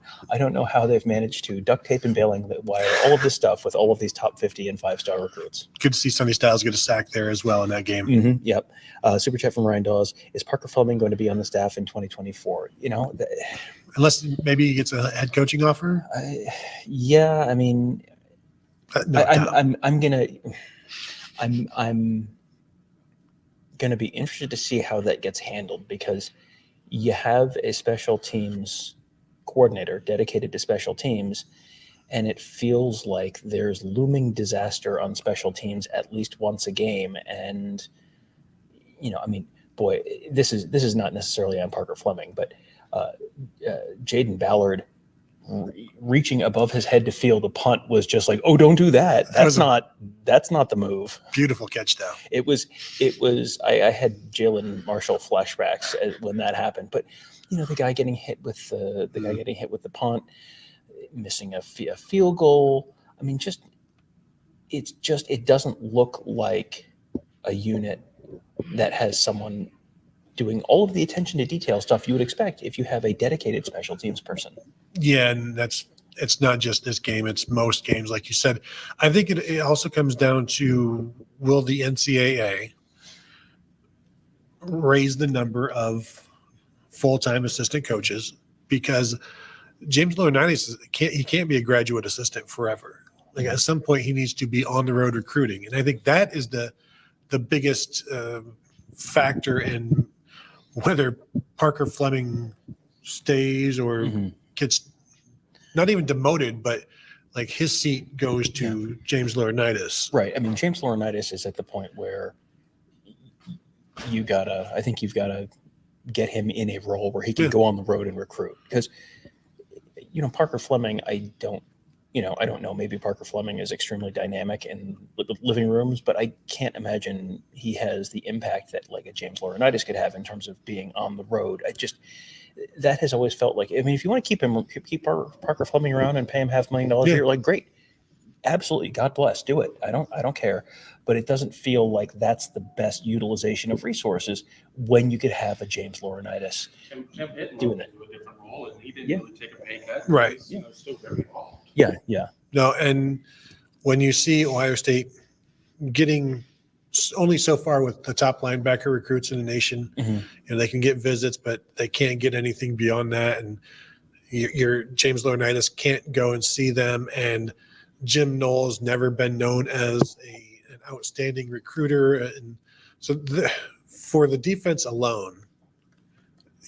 know how they've managed to duct tape and bailing wire all of this stuff with all of these top 50 and 5-star recruits. Good to see Sonny Styles get a sack there as well in that game. Mm-hmm, yep. Super chat from Ryan Dawes. Is Parker Fleming going to be on the staff in 2024? You know, Unless maybe he gets a head coaching offer. Yeah, I mean, No doubt. I'm going to be interested to see how that gets handled, because you have a special teams coordinator dedicated to special teams, and it feels like there's looming disaster on special teams at least once a game. And, you know, I mean, boy, this is not necessarily on Parker Fleming, but Jaden Ballard reaching above his head to field a punt was just like, oh, don't do that. That's not the move. Beautiful catch down. It was. I had Jalen Marshall flashbacks when that happened. But, you know, the guy getting hit with the punt, missing a field goal. I mean, it doesn't look like a unit that has someone doing all of the attention to detail stuff you would expect if you have a dedicated special teams person. Yeah, and it's not just this game, it's most games, like you said. I think it also comes down to, will the NCAA raise the number of full-time assistant coaches? Because James Laurinaitis, he can't be a graduate assistant forever. Like, at some point he needs to be on the road recruiting. And I think that is the biggest factor in whether Parker Fleming stays or gets not even demoted, but like his seat goes to James Laurinaitis. Right. I mean, James Laurinaitis is at the point where you've got to get him in a role where he can go on the road and recruit. Because, you know, Parker Fleming, I don't know. Maybe Parker Fleming is extremely dynamic in living rooms, but I can't imagine he has the impact that like a James Laurinaitis could have in terms of being on the road. That has always felt like, I mean, if you want to keep Parker Fleming around and pay him $500,000 a year, like, great, absolutely, God bless, do it. I don't care, but it doesn't feel like that's the best utilization of resources when you could have a James Laurinaitis doing it. ball, and he didn't Yeah. really take a pay cut. Right. He was, you know, still very involved. Yeah. No, and when you see Ohio State getting only so far with the top linebacker recruits in the nation, Mhm. they can get visits, but they can't get anything beyond that. And your James Laurinaitis can't go and see them. And Jim Knowles never been known as an outstanding recruiter. And so for the defense alone,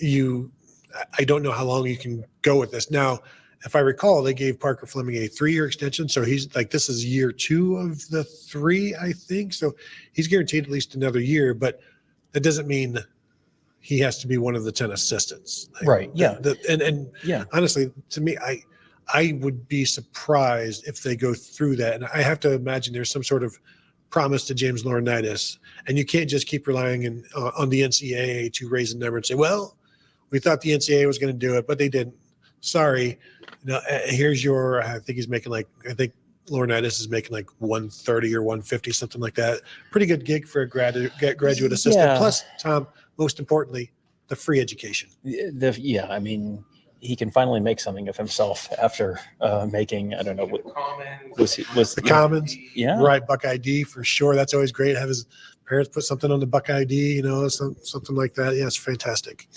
I don't know how long you can go with this. Now, if I recall, they gave Parker Fleming a 3-year extension. So he's like, this is year 2 of the 3, I think. So he's guaranteed at least another year, but that doesn't mean he has to be one of the 10 assistants. Like, Right. Yeah. And Yeah. honestly, to me, I would be surprised if they go through that. And I have to imagine there's some sort of promise to James Laurinaitis. And you can't just keep relying on the NCAA to raise a number and say, well, we thought the NCAA was going to do it, but they didn't. Sorry. Here's your, I think Laurinaitis is making like 130 or 150, something like that. Pretty good gig for a graduate assistant. Yeah. Plus, Tom, most importantly, the free education. I mean, he can finally make something of himself after making, I don't know, what was The Commons, yeah. right? Buckeye D for sure. That's always great. Have his parents put something on the Buckeye D, something like that. Yeah, it's fantastic.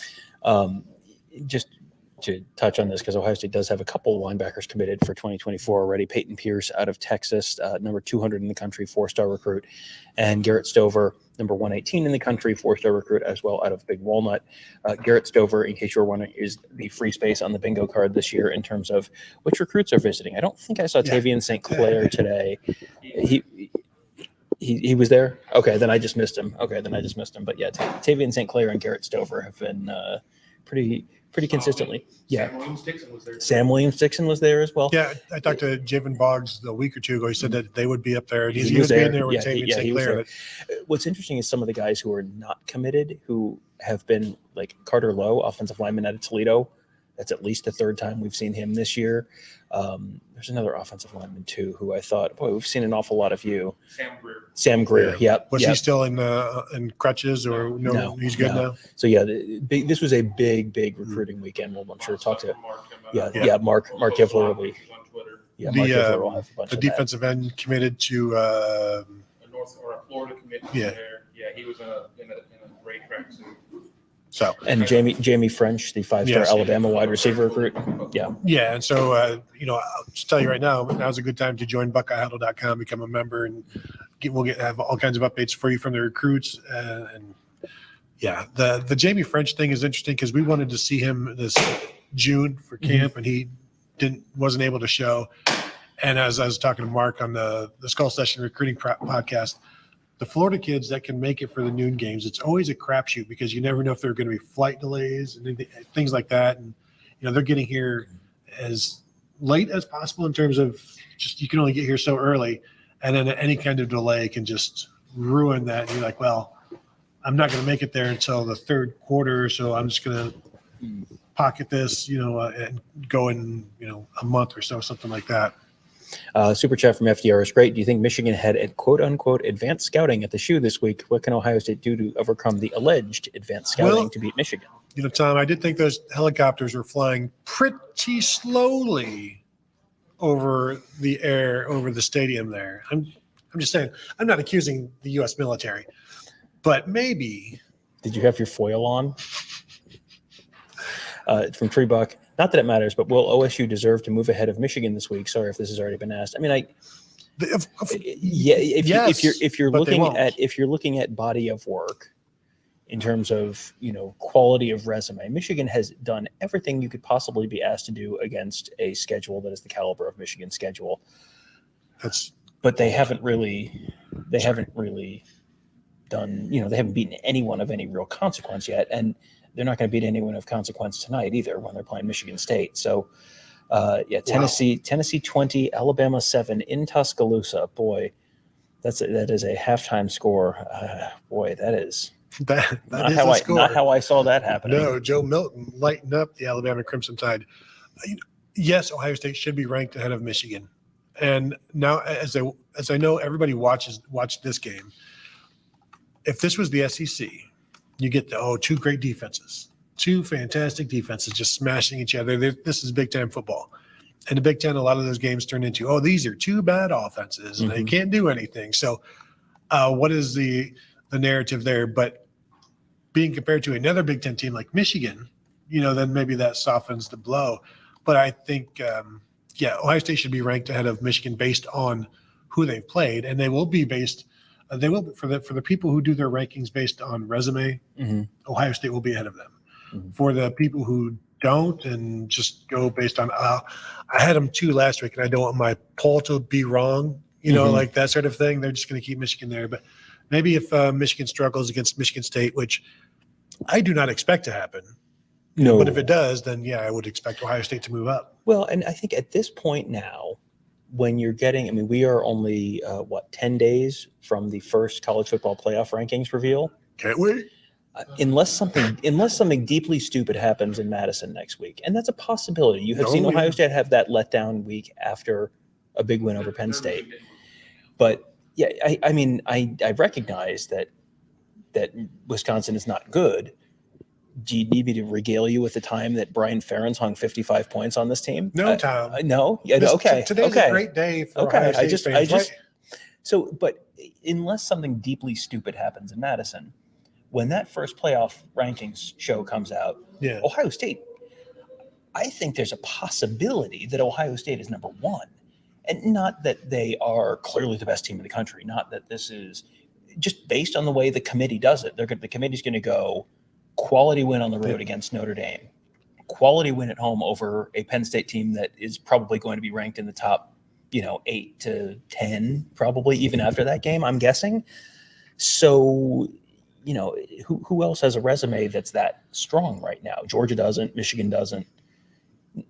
Just to touch on this, because Ohio State does have a couple linebackers committed for 2024 already. Peyton Pierce out of Texas, number 200 in the country, 4-star recruit, and Garrett Stover, number 118 in the country, 4-star recruit as well out of Big Walnut. Garrett Stover, in case you're wondering, is the free space on the bingo card this year in terms of which recruits are visiting. I don't think I saw Tavian St. Clair today. He was there? Okay, then I just missed him. But yeah, Tavian St. Clair and Garrett Stover have been pretty consistently. Yeah. Sam Williams-Dixon was there as well. Yeah, I talked to Javon Boggs a week or two ago. He said that they would be up there. He He was being there with Tavian St. he was Clair. there. What's interesting is some of the guys who are not committed, who have been like Carter Lowe, offensive lineman out of Toledo. That's at least the 3rd time we've seen him this year. There's another offensive lineman too, who I thought, boy, we've seen an awful lot of you. Sam Greer. Yep. Was he still in crutches or no? He's good now. So yeah, this was a big recruiting weekend. We'll, I'm sure talk to Mark Kivler will be. Yeah, Mark Kivler will have a bunch the of defensive end committed to A Florida commitment Yeah. there. Yeah, he was in a great tracksuit. so. and Jamie French, the 5-star Yes. Alabama wide receiver recruit. Yeah. Yeah, and so I'll just tell you right now, now's a good time to join BuckeyeHuddle.com, become a member, and we'll have all kinds of updates for you from the recruits. And yeah, the Jamie French thing is interesting because we wanted to see him this June for camp, and he wasn't able to show. And as I was talking to Mark on the Skull Session Recruiting podcast, the Florida kids that can make it for the noon games, it's always a crapshoot because you never know if there are going to be flight delays and things like that. And, they're getting here as late as possible in terms of just you can only get here so early. And then any kind of delay can just ruin that. And you're like, well, I'm not going to make it there until the 3rd quarter. So I'm just going to pocket this, and go in, a month or so, something like that. Super chat from FDR is great. Do you think Michigan had a quote unquote advanced scouting at the shoe this week? What can Ohio State do to overcome the alleged advanced scouting to beat Michigan? Tom, I did think those helicopters were flying pretty slowly over the air, over the stadium there. I'm just saying, I'm not accusing the U.S. military, but maybe. Did you have your foil on? From Treebuck. Not that it matters, but will OSU deserve to move ahead of Michigan this week? Sorry if this has already been asked. I mean, if you're looking at body of work in terms of quality of resume, Michigan has done everything you could possibly be asked to do against a schedule that is the caliber of Michigan's schedule. But they haven't really done. They haven't beaten anyone of any real consequence yet, and they're not going to beat anyone of consequence tonight either when they're playing Michigan State. So, Tennessee 20, Alabama 7 in Tuscaloosa. Boy, that is a halftime score. Boy, that is not how I saw that happening. No, Joe Milton lightened up the Alabama Crimson Tide. Yes, Ohio State should be ranked ahead of Michigan. And now, as I know, everybody watched this game. If this was the SEC, you get two great defenses. two fantastic defenses just smashing each other. This is Big Ten football. And the Big Ten, a lot of those games turn into, oh, these are two bad offenses and they can't do anything. So what is the narrative there? But being compared to another Big Ten team like Michigan, then maybe that softens the blow. But I think, Ohio State should be ranked ahead of Michigan based on who they've played. And they will be based they will for the people who do their rankings based on resume, Ohio State will be ahead of them. For the people who don't and just go based on I had them 2 last week and I don't want my poll to be wrong, like that sort of thing. They're just going to keep Michigan there. But maybe if Michigan struggles against Michigan State, which I do not expect to happen. No. But if it does, then I would expect Ohio State to move up. Well, and I think at this point now, when you're getting, we are only 10 days from the first college football playoff rankings reveal. Can't wait. Unless something deeply stupid happens in Madison next week, and that's a possibility. You have seen Ohio State have that letdown week after a big win over Penn State. But I recognize that Wisconsin is not good. Do you need me to regale you with the time that Brian Ferentz hung 55 points on this team? No, Tom. No. Yeah. Okay. Today's a great day for Ohio State fans. But unless something deeply stupid happens in Madison, when that first playoff rankings show comes out, Ohio State, I think there's a possibility that Ohio State is number 1. And not that they are clearly the best team in the country, not that this is just based on the way the committee does it. The committee's going to go quality win on the road against Notre Dame, quality win at home over a Penn State team that is probably going to be ranked in the top, 8 to 10, probably even after that game, I'm guessing. So, who else has a resume that's that strong right now? Georgia doesn't, Michigan doesn't.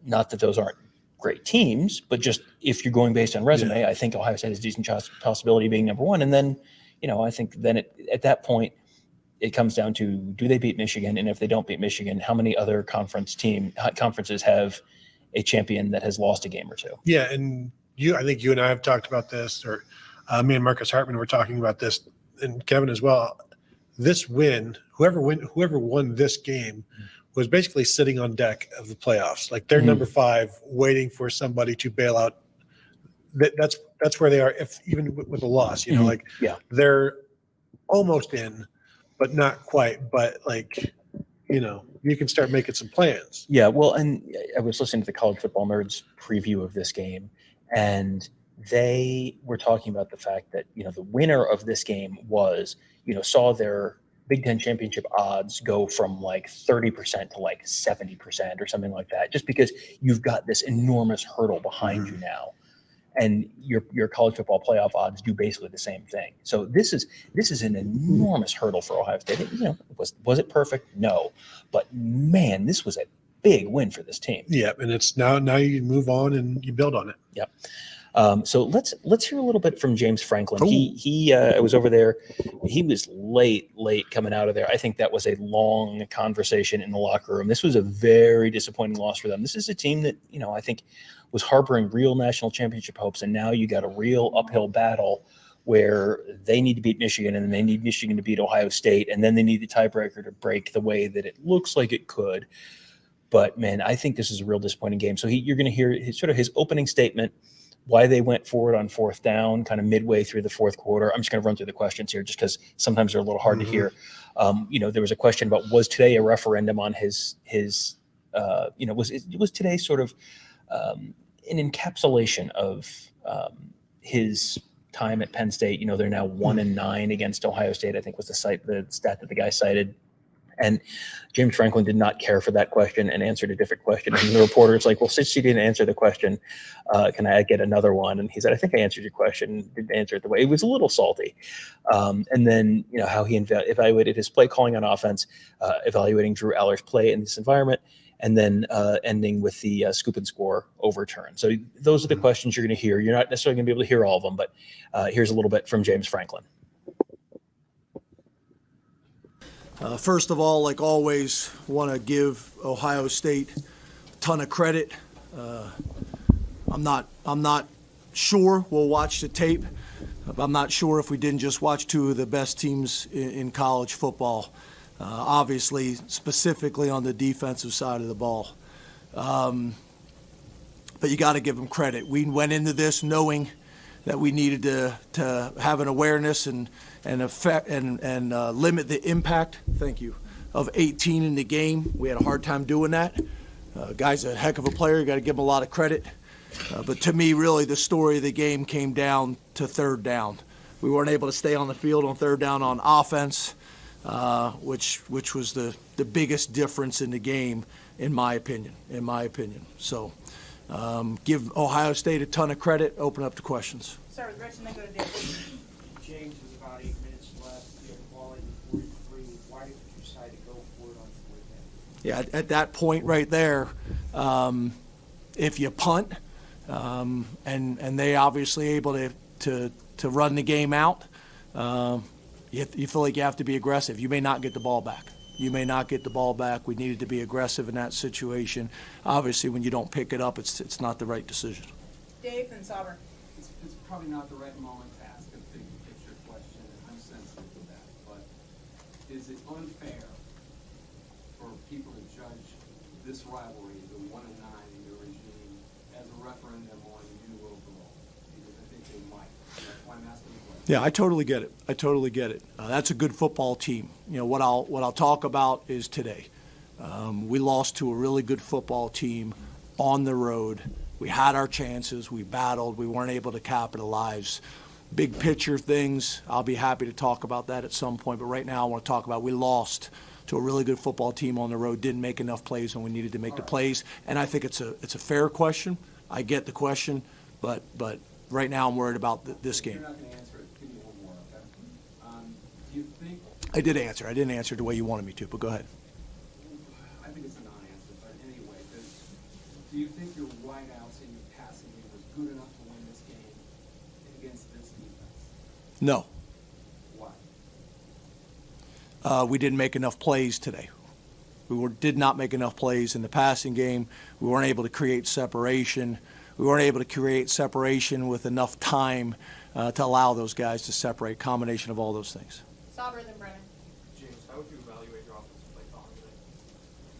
Not that those aren't great teams, but just if you're going based on resume, I think Ohio State has a decent possibility of being number 1. And then, I think then at that point, it comes down to, do they beat Michigan? And if they don't beat Michigan, how many other conferences have a champion that has lost a game or 2? Yeah, and I think you and I have talked about this, or me and Marcus Hartman were talking about this, and Kevin as well. This win, whoever won this game was basically sitting on deck of the playoffs. Like they're number 5, waiting for somebody to bail out. That's where they are, if even with a loss. They're almost in, but not quite. But you can start making some plans. Yeah, well, and I was listening to the College Football Nerds preview of this game, and they were talking about the fact that the winner of this game was saw their Big Ten championship odds go from 30% to 70% or something like that, just because you've got this enormous hurdle behind you now. And your college football playoff odds do basically the same thing. So this is an enormous hurdle for Ohio State. Was it perfect? No, but man, this was a big win for this team. Yeah, and it's now you move on and you build on it. Yep. So let's hear a little bit from James Franklin. Cool. He I was over there. He was late coming out of there. I think that was a long conversation in the locker room. This was a very disappointing loss for them. This is a team that I think was harboring real national championship hopes, and now you got a real uphill battle where they need to beat Michigan, and then they need Michigan to beat Ohio State, and then they need the tiebreaker to break the way that it looks like it could. But man, I think this is a real disappointing game. So you're going to hear his opening statement, why they went forward on 4th down, kind of midway through the 4th quarter. I'm just going to run through the questions here just because sometimes they're a little hard to hear. There was a question about, was today a referendum on his was today sort of an encapsulation of his time at Penn State. They're now 1-9 against Ohio State, I think was the stat that the guy cited. And James Franklin did not care for that question and answered a different question. And the reporter's like, well, since you didn't answer the question, can I get another one? And he said, I think I answered your question. Didn't answer it the way. It was a little salty. And then, how he evaluated his play calling on offense, evaluating Drew Aller's play in this environment, and then ending with the scoop and score overturn. So those are the questions you're going to hear. You're not necessarily going to be able to hear all of them, but here's a little bit from James Franklin. First of all, like always, want to give Ohio State a ton of credit. I'm not sure. We'll watch the tape. I'm not sure if we didn't just watch 2 of the best teams in college football. obviously specifically on the defensive side of the ball. But you got to give them credit. We went into this knowing that we needed to have an awareness and affect and limit the impact. Thank you. Of 18 in the game. We had a hard time doing that. Guy's a heck of a player. You got to give him a lot of credit. But to me, really, the story of the game came down to third down. We weren't able to stay on the field on third down on offense, which was the biggest difference in the game, in my opinion. So give Ohio State a ton of credit. Open up to questions. Start with Rich and then go to David. James, was about 8 minutes left. You had the ball at 43. Why did you decide to go for it on fourth down? Yeah, at that point right there, if you punt, and they obviously able to run the game out, you feel like you have to be aggressive. You may not get the ball back. We needed to be aggressive in that situation. Obviously, when you don't pick it up, it's not the right decision. Dave and Sauber. It's probably not the right moment to ask a big picture question, and I'm sensitive to that. But is it unfair for people to judge this rivalry, the 1-9 in your regime, as a referendum on you overall? Because I think they might. That's why I'm asking the question. Yeah, I totally get it. That's a good football team. You know, what I'll talk about is today. We lost to a really good football team on the road. We had our chances. We battled. We weren't able to capitalize. Big picture things, I'll be happy to talk about that at some point. But right now I want to talk about we lost to a really good football team on the road, didn't make enough plays when we needed to make the plays. And I think it's a fair question. I get the question, but right now I'm worried about this game. You're not going to answer it. Give me one more, okay? Do you think... I did answer. I didn't answer the way you wanted me to, but go ahead. I think it's a non-answer, but anyway, do you think your wideouts in your passing game was good enough to win this game against this defense? No. Why? We didn't make enough plays today. Did not make enough plays in the passing game. We weren't able to create separation. We weren't able to create separation with enough time to allow those guys to separate. Combination of all those things. Sauber then Brennan. James, how would you evaluate your offensive play calling today?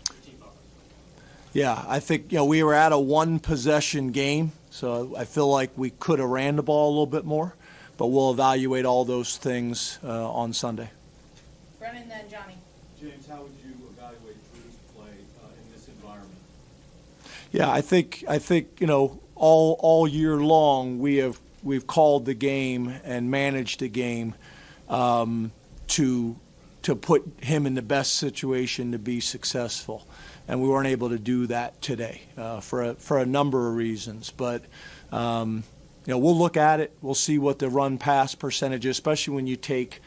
Your team offensive. Yeah, I think we were at a one-possession game, so I feel like we could have ran the ball a little bit more, but we'll evaluate all those things on Sunday. Brennan then Johnny. James, how would you evaluate Drew's play in this environment? Yeah, I think all year long we've called the game and managed the game to put him in the best situation to be successful, and we weren't able to do that today for a number of reasons. But we'll look at it. We'll see what the run pass percentage is, especially when you take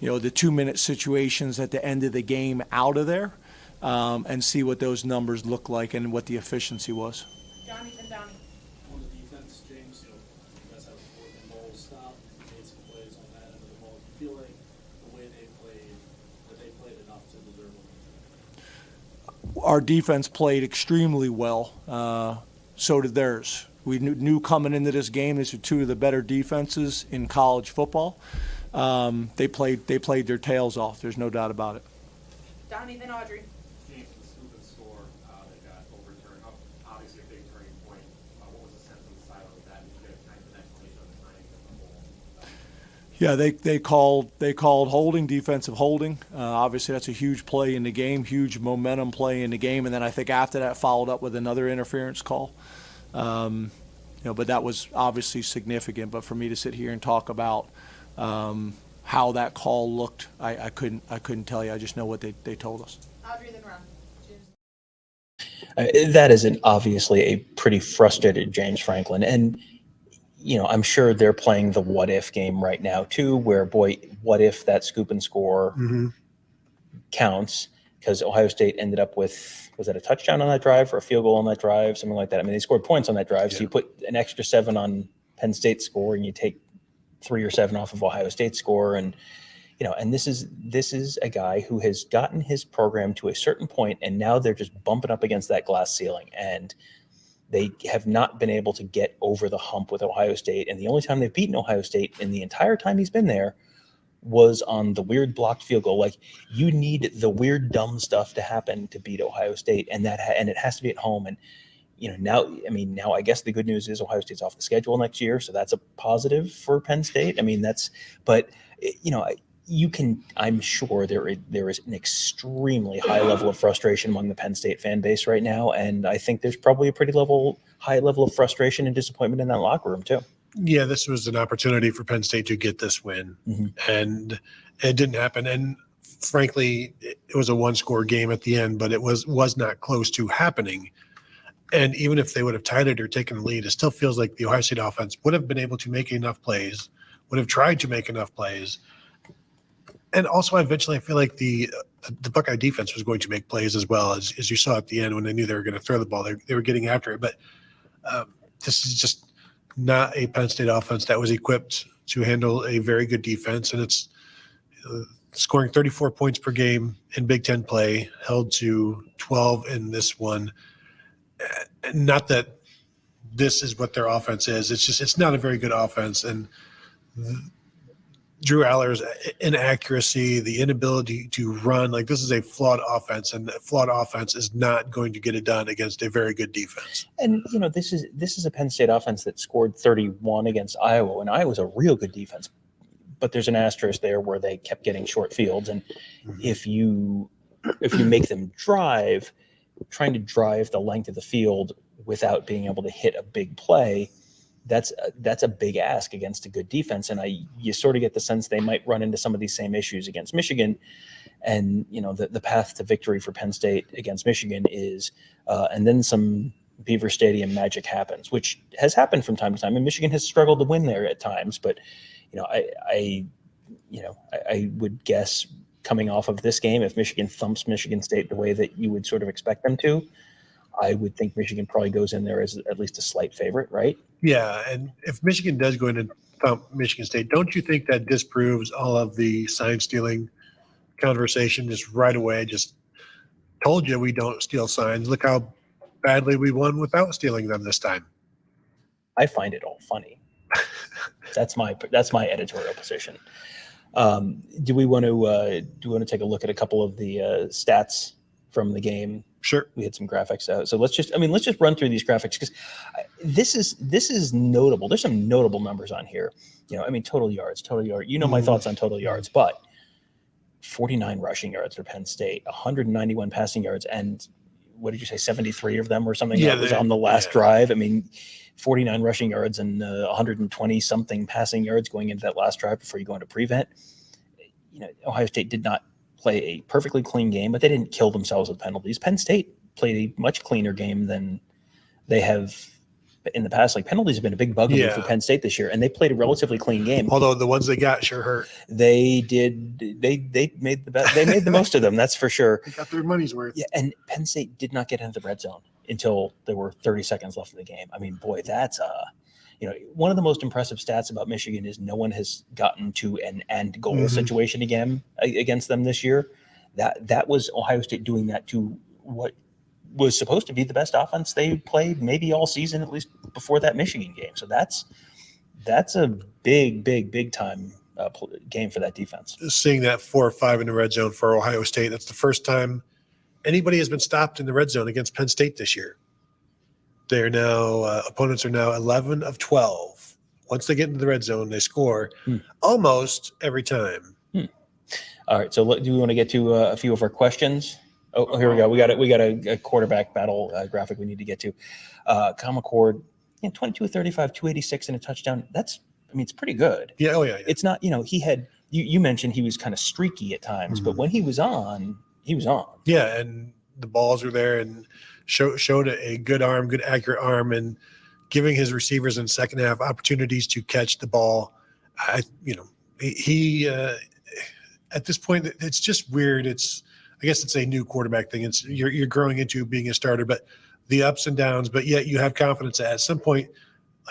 the 2-minute situations at the end of the game out of there, and see what those numbers look like and what the efficiency was. Johnny then Downey. On the defense, James, you guys have a fourth and goal stop. You made some plays on that end of the ball. Do you feel like the way they played, that they played enough to deserve a win? Our defense played extremely well. So did theirs. We knew coming into this game, these are two of the better defenses in college football. They played their tails off. There's no doubt about it. Downey then Audrey. James, the scoop and score that got overturned, obviously a big turning point. What was the sense on the side of that? Did you get kind of an explanation on the timing of the whole? Yeah, they called holding, defensive holding. Obviously, that's a huge play in the game, huge momentum play in the game, and then I think after that followed up with another interference call. But that was obviously significant. But for me to sit here and talk about how that call looked, I couldn't tell you. I just know what they told us. Audrey then Ron. That is obviously a pretty frustrated James Franklin. And, I'm sure they're playing the what if game right now too, where, boy, what if that scoop and score counts? Because Ohio State ended up with, was that a touchdown on that drive or a field goal on that drive, something like that? I mean, they scored points on that drive. Yeah. So you put an extra 7 on Penn State's score and you take 3 or 7 off of Ohio State's score. And, and this is a guy who has gotten his program to a certain point, and now they're just bumping up against that glass ceiling. And they have not been able to get over the hump with Ohio State. And the only time they've beaten Ohio State in the entire time he's been there was on the weird blocked field goal. Like, you need the weird, dumb stuff to happen to beat Ohio State, and and it has to be at home. And now I guess the good news is Ohio State's off the schedule next year, so that's a positive for Penn State. I'm sure there is an extremely high level of frustration among the Penn State fan base right now, and I think there's probably a pretty high level of frustration and disappointment in that locker room too. Yeah, this was an opportunity for Penn State to get this win, and it didn't happen. And frankly, it was a one-score game at the end, but it was not close to happening. And even if they would have tied it or taken the lead, it still feels like the Ohio State offense would have been able to make enough plays, would have tried to make enough plays. And also, eventually, I feel like the Buckeye defense was going to make plays as well, as you saw at the end when they knew they were going to throw the ball. They were getting after it. But this is just not a Penn State offense that was equipped to handle a very good defense. And it's scoring 34 points per game in Big Ten play, held to 12 in this one. Not that this is what their offense is. It's not a very good offense. And Drew Aller's inaccuracy, the inability to run, like, this is a flawed offense, and a flawed offense is not going to get it done against a very good defense. And this is a Penn State offense that scored 31 against Iowa, and Iowa's a real good defense. But there's an asterisk there where they kept getting short fields, and if you make them drive, trying to drive the length of the field without being able to hit a big play, that's a big ask against a good defense. And you sort of get the sense they might run into some of these same issues against Michigan. And, the path to victory for Penn State against Michigan is, and then some Beaver Stadium magic happens, which has happened from time to time. And Michigan has struggled to win there at times. But, I would guess coming off of this game, if Michigan thumps Michigan State the way that you would sort of expect them to, I would think Michigan probably goes in there as at least a slight favorite, right? Yeah, and if Michigan does go in and thump Michigan State, don't you think that disproves all of the sign stealing conversation just right away? Just told you we don't steal signs. Look how badly we won without stealing them this time. I find it all funny. That's my editorial position. Do we want to take a look at a couple of the stats from the game? Sure. We had some graphics out. So let's just run through these graphics, because this is notable. There's some notable numbers on here. Total yards. My thoughts on total yards, but 49 rushing yards for Penn State, 191 passing yards, and what did you say, 73 of them or something? Yeah, that was on the last drive. 49 rushing yards and 120 something passing yards going into that last drive before you go into prevent. Ohio State did not play a perfectly clean game, but they didn't kill themselves with penalties. Penn State played a much cleaner game than they have in the past. Like, penalties have been a big bugaboo for Penn State this year, and they played a relatively clean game. Although the ones they got sure hurt. They did. They made the best. They made the most of them. That's for sure. They got their money's worth. Yeah, and Penn State did not get into the red zone until there were 30 seconds left in the game. Boy, that's one of the most impressive stats about Michigan is no one has gotten to an end goal situation again against them this year. That was Ohio State doing that to what was supposed to be the best offense they played maybe all season, at least before that Michigan game. So that's a big time game for that defense. Seeing that 4 or 5 in the red zone for Ohio State, that's the first time anybody has been stopped in the red zone against Penn State this year. They're now opponents are now 11 of 12. Once they get into the red zone, they score almost every time. All right, so do we want to get to a few of our questions? Oh, here we go. We got a quarterback battle graphic we need to get to. Common Cord, 22 35, 286 and a touchdown. It's pretty good. Yeah. Oh yeah. It's not. He had. You mentioned he was kind of streaky at times, but when he was on, he was on. Yeah, and the balls were there and showed a good arm, good accurate arm, and giving his receivers in second half opportunities to catch the ball. He at this point, it's just weird. I guess it's a new quarterback thing. It's you're growing into being a starter, but the ups and downs, but yet you have confidence that at some point,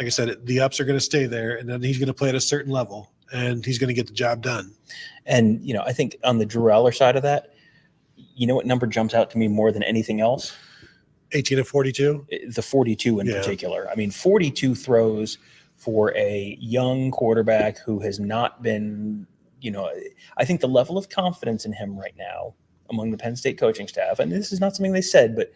like I said, the ups are going to stay there, and then he's going to play at a certain level, and he's going to get the job done. And, I think on the Drew Aller side of that, what number jumps out to me more than anything else? 18 of 42? The 42 in particular. 42 throws for a young quarterback who has not been I think the level of confidence in him right now among the Penn State coaching staff, and this is not something they said, but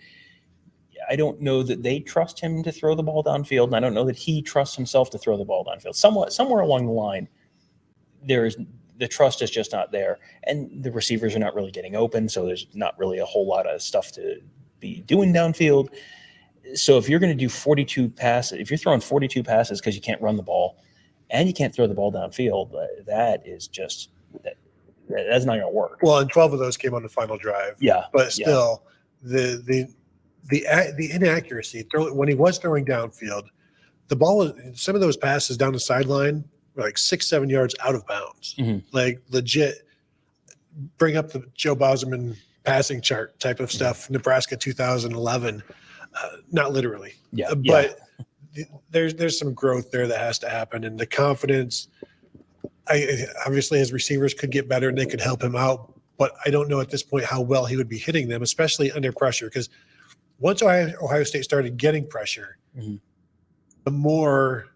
I don't know that they trust him to throw the ball downfield, and I don't know that he trusts himself to throw the ball downfield. Somewhere along the line, the trust is just not there, and the receivers are not really getting open, so there's not really a whole lot of stuff to be doing downfield. So if you're going to do 42 passes, if you're throwing 42 passes because you can't run the ball and you can't throw the ball downfield, that is just that's not going to work. Well, and 12 of those came on the final drive. Yeah, but still, the inaccuracy when he was throwing downfield, the ball was some of those passes down the sideline were like 6-7 yards out of bounds, like legit. Bring up the Joe Bauserman passing chart type of stuff, Nebraska 2011. Not literally, but there's some growth there that has to happen, and the confidence. Obviously his receivers could get better and they could help him out, but I don't know at this point how well he would be hitting them, especially under pressure. Because once Ohio State started getting pressure, the more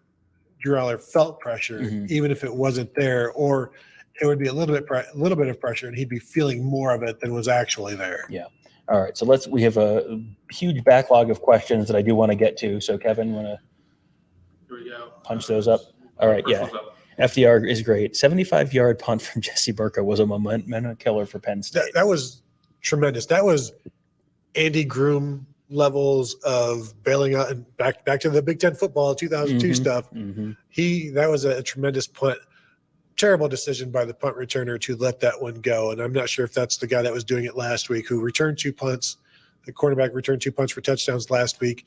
Drew Aller felt pressure, even if it wasn't there, or it would be a little bit of pressure, and he'd be feeling more of it than was actually there. Yeah. All right, so we have a huge backlog of questions that I do want to get to. So Kevin, want to punch those up? All right, yeah. FDR is great. 75-yard punt from Jesse Burka was a momentum killer for Penn State. That was tremendous. That was Andy Groom levels of bailing out and back to the Big Ten football 2002 stuff. That was a tremendous punt. Terrible decision by the punt returner to let that one go. And I'm not sure if that's the guy that was doing it last week who returned 2 punts. The quarterback returned 2 punts for touchdowns last week.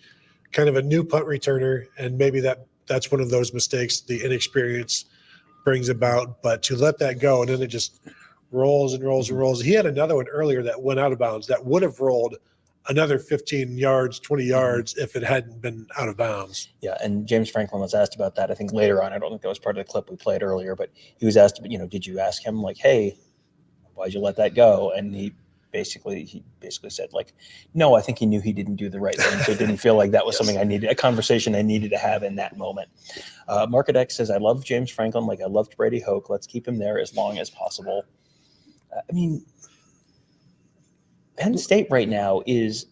Kind of a new punt returner, and maybe that's one of those mistakes the inexperience brings about. But to let that go, and then it just rolls and rolls and rolls. He had another one earlier that went out of bounds that would have rolled another 15 yards, 20 yards if it hadn't been out of bounds. Yeah, and James Franklin was asked about that, I think, later on. I don't think that was part of the clip we played earlier, but he was asked, did you ask him, like, hey, why'd you let that go? And he basically said, like, no, I think he knew he didn't do the right thing, so it didn't feel like that was something a conversation I needed to have in that moment. Market X says, I love James Franklin like I loved Brady Hoke. Let's keep him there as long as possible. Penn State right now is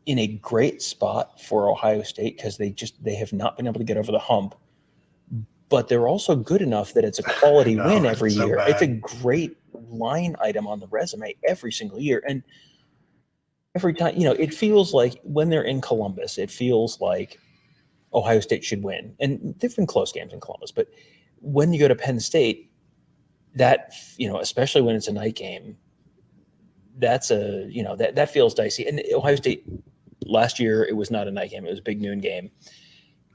in a great spot for Ohio State because they have not been able to get over the hump, but they're also good enough that it's a quality win every year. It's a great line item on the resume every single year. And every time, it feels like when they're in Columbus, it feels like Ohio State should win. And there've been close games in Columbus, but when you go to Penn State, that, especially when it's a night game, that's that feels dicey. And Ohio State last year, it was not a night game. It was a big noon game.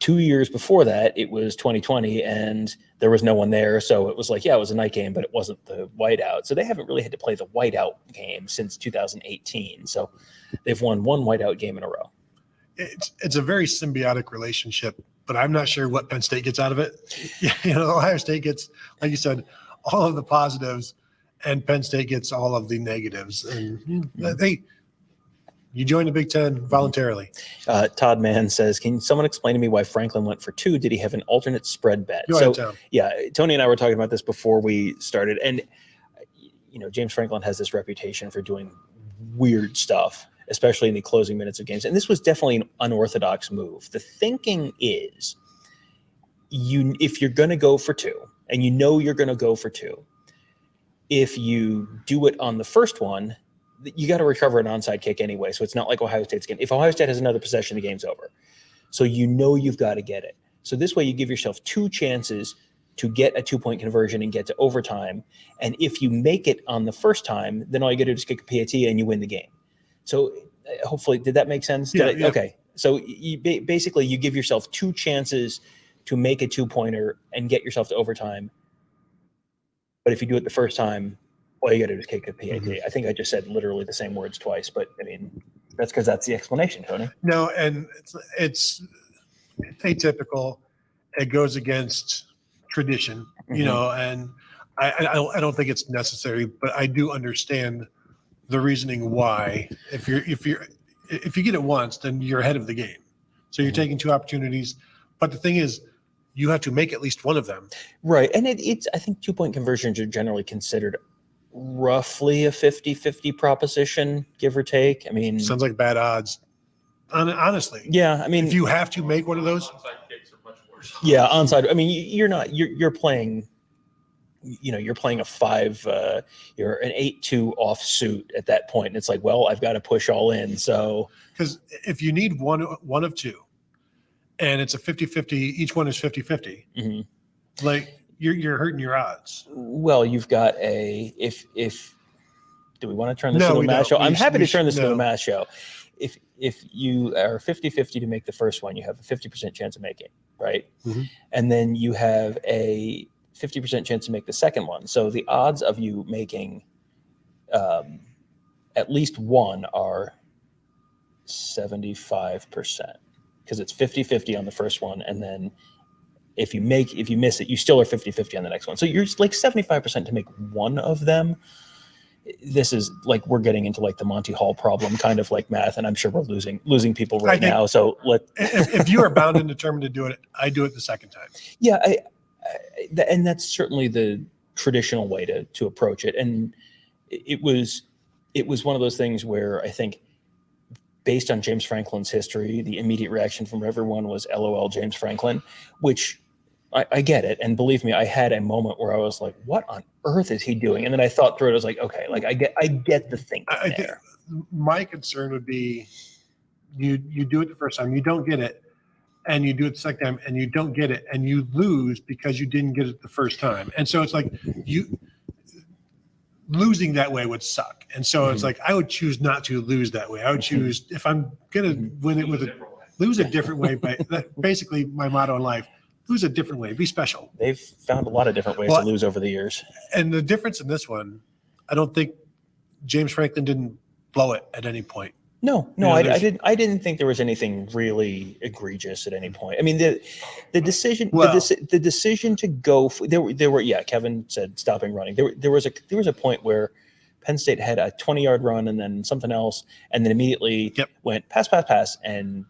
2 years before that, it was 2020 and there was no one there. So it was like, it was a night game, but it wasn't the whiteout. So they haven't really had to play the whiteout game since 2018. So they've won one whiteout game in a row. It's a very symbiotic relationship, but I'm not sure what Penn State gets out of it. Ohio State gets, like you said, all of the positives, and Penn State gets all of the negatives. And you joined the Big Ten voluntarily. Todd Mann says, can someone explain to me why Franklin went for 2? Did he have an alternate spread bet? Go ahead, Tom. Yeah, Tony and I were talking about this before we started. And, James Franklin has this reputation for doing weird stuff, especially in the closing minutes of games. And this was definitely an unorthodox move. The thinking is if you're going to go for 2, and you're going to go for 2, if you do it on the first one, you got to recover an onside kick anyway. So it's not like Ohio State's game. If Ohio State has another possession, the game's over. So you've got to get it. So this way you give yourself 2 chances to get a 2-point conversion and get to overtime. And if you make it on the first time, then all you got to do is kick a PAT and you win the game. So hopefully, did that make sense? Yeah. Okay. So you basically you give yourself 2 chances to make a 2-pointer and get yourself to overtime. But if you do it the first time, all you got to do is kick a PAT. I think I just said literally the same words twice, but that's because that's the explanation, Tony. No, and it's atypical. It goes against tradition, and I don't think it's necessary, but I do understand the reasoning why. If you get it once, then you're ahead of the game. So you're taking 2 opportunities. But the thing is, you have to make at least one of them. Right. And it's I think 2-point conversions are generally considered roughly a 50-50 proposition, give or take. I mean, Sounds like bad odds. Honestly. yeah, I mean, if you have to make one of those, yeah, onside. I mean, you're playing, you're playing a 5, you're an 8-2 offsuit at that point. And it's like, well, I've got to push all in. So, because if you need one of two, and it's a 50-50, each one is 50-50, like you're hurting your odds. Well, you've got if do we want to turn this No, into a we math don't. show? I'm happy to turn this into no. a math show. If you are 50-50 to make the first one, you have a 50% chance of making, right? And then you have a 50% chance to make the second one. So the odds of you making at least one are 75%, because it's 50-50 on the first one, and then if you miss it, you still are 50-50 on the next one. So you're like 75% to make one of them. This is like we're getting into like the Monty Hall problem kind of like math, and I'm sure we're losing people right now. So if you are bound and determined to do it, I do it the second time. Yeah, and that's certainly the traditional way to approach it. And it was one of those things where I think, based on James Franklin's history, the immediate reaction from everyone was LOL James Franklin, which I get it. And believe me, I had a moment where I was like, what on earth is he doing? And then I thought through it. I was like, okay, like I get the thinking there. My concern would be you do it the first time, you don't get it, and you do it the second time and you don't get it, and you lose because you didn't get it the first time. And so it's like losing that way would suck. And so it's like, I would choose not to lose that way. I would choose, if I'm going to win it lose a different way. But that's basically my motto in life: lose a different way, be special. They've found a lot of different ways to lose over the years. And the difference in this one, I don't think James Franklin didn't blow it at any point. No, I didn't think there was anything really egregious at any point. I mean, the decision, the decision to go for, there were, Kevin said stopping running. There was a point where Penn State had a 20-yard run and then something else, and then immediately went pass, and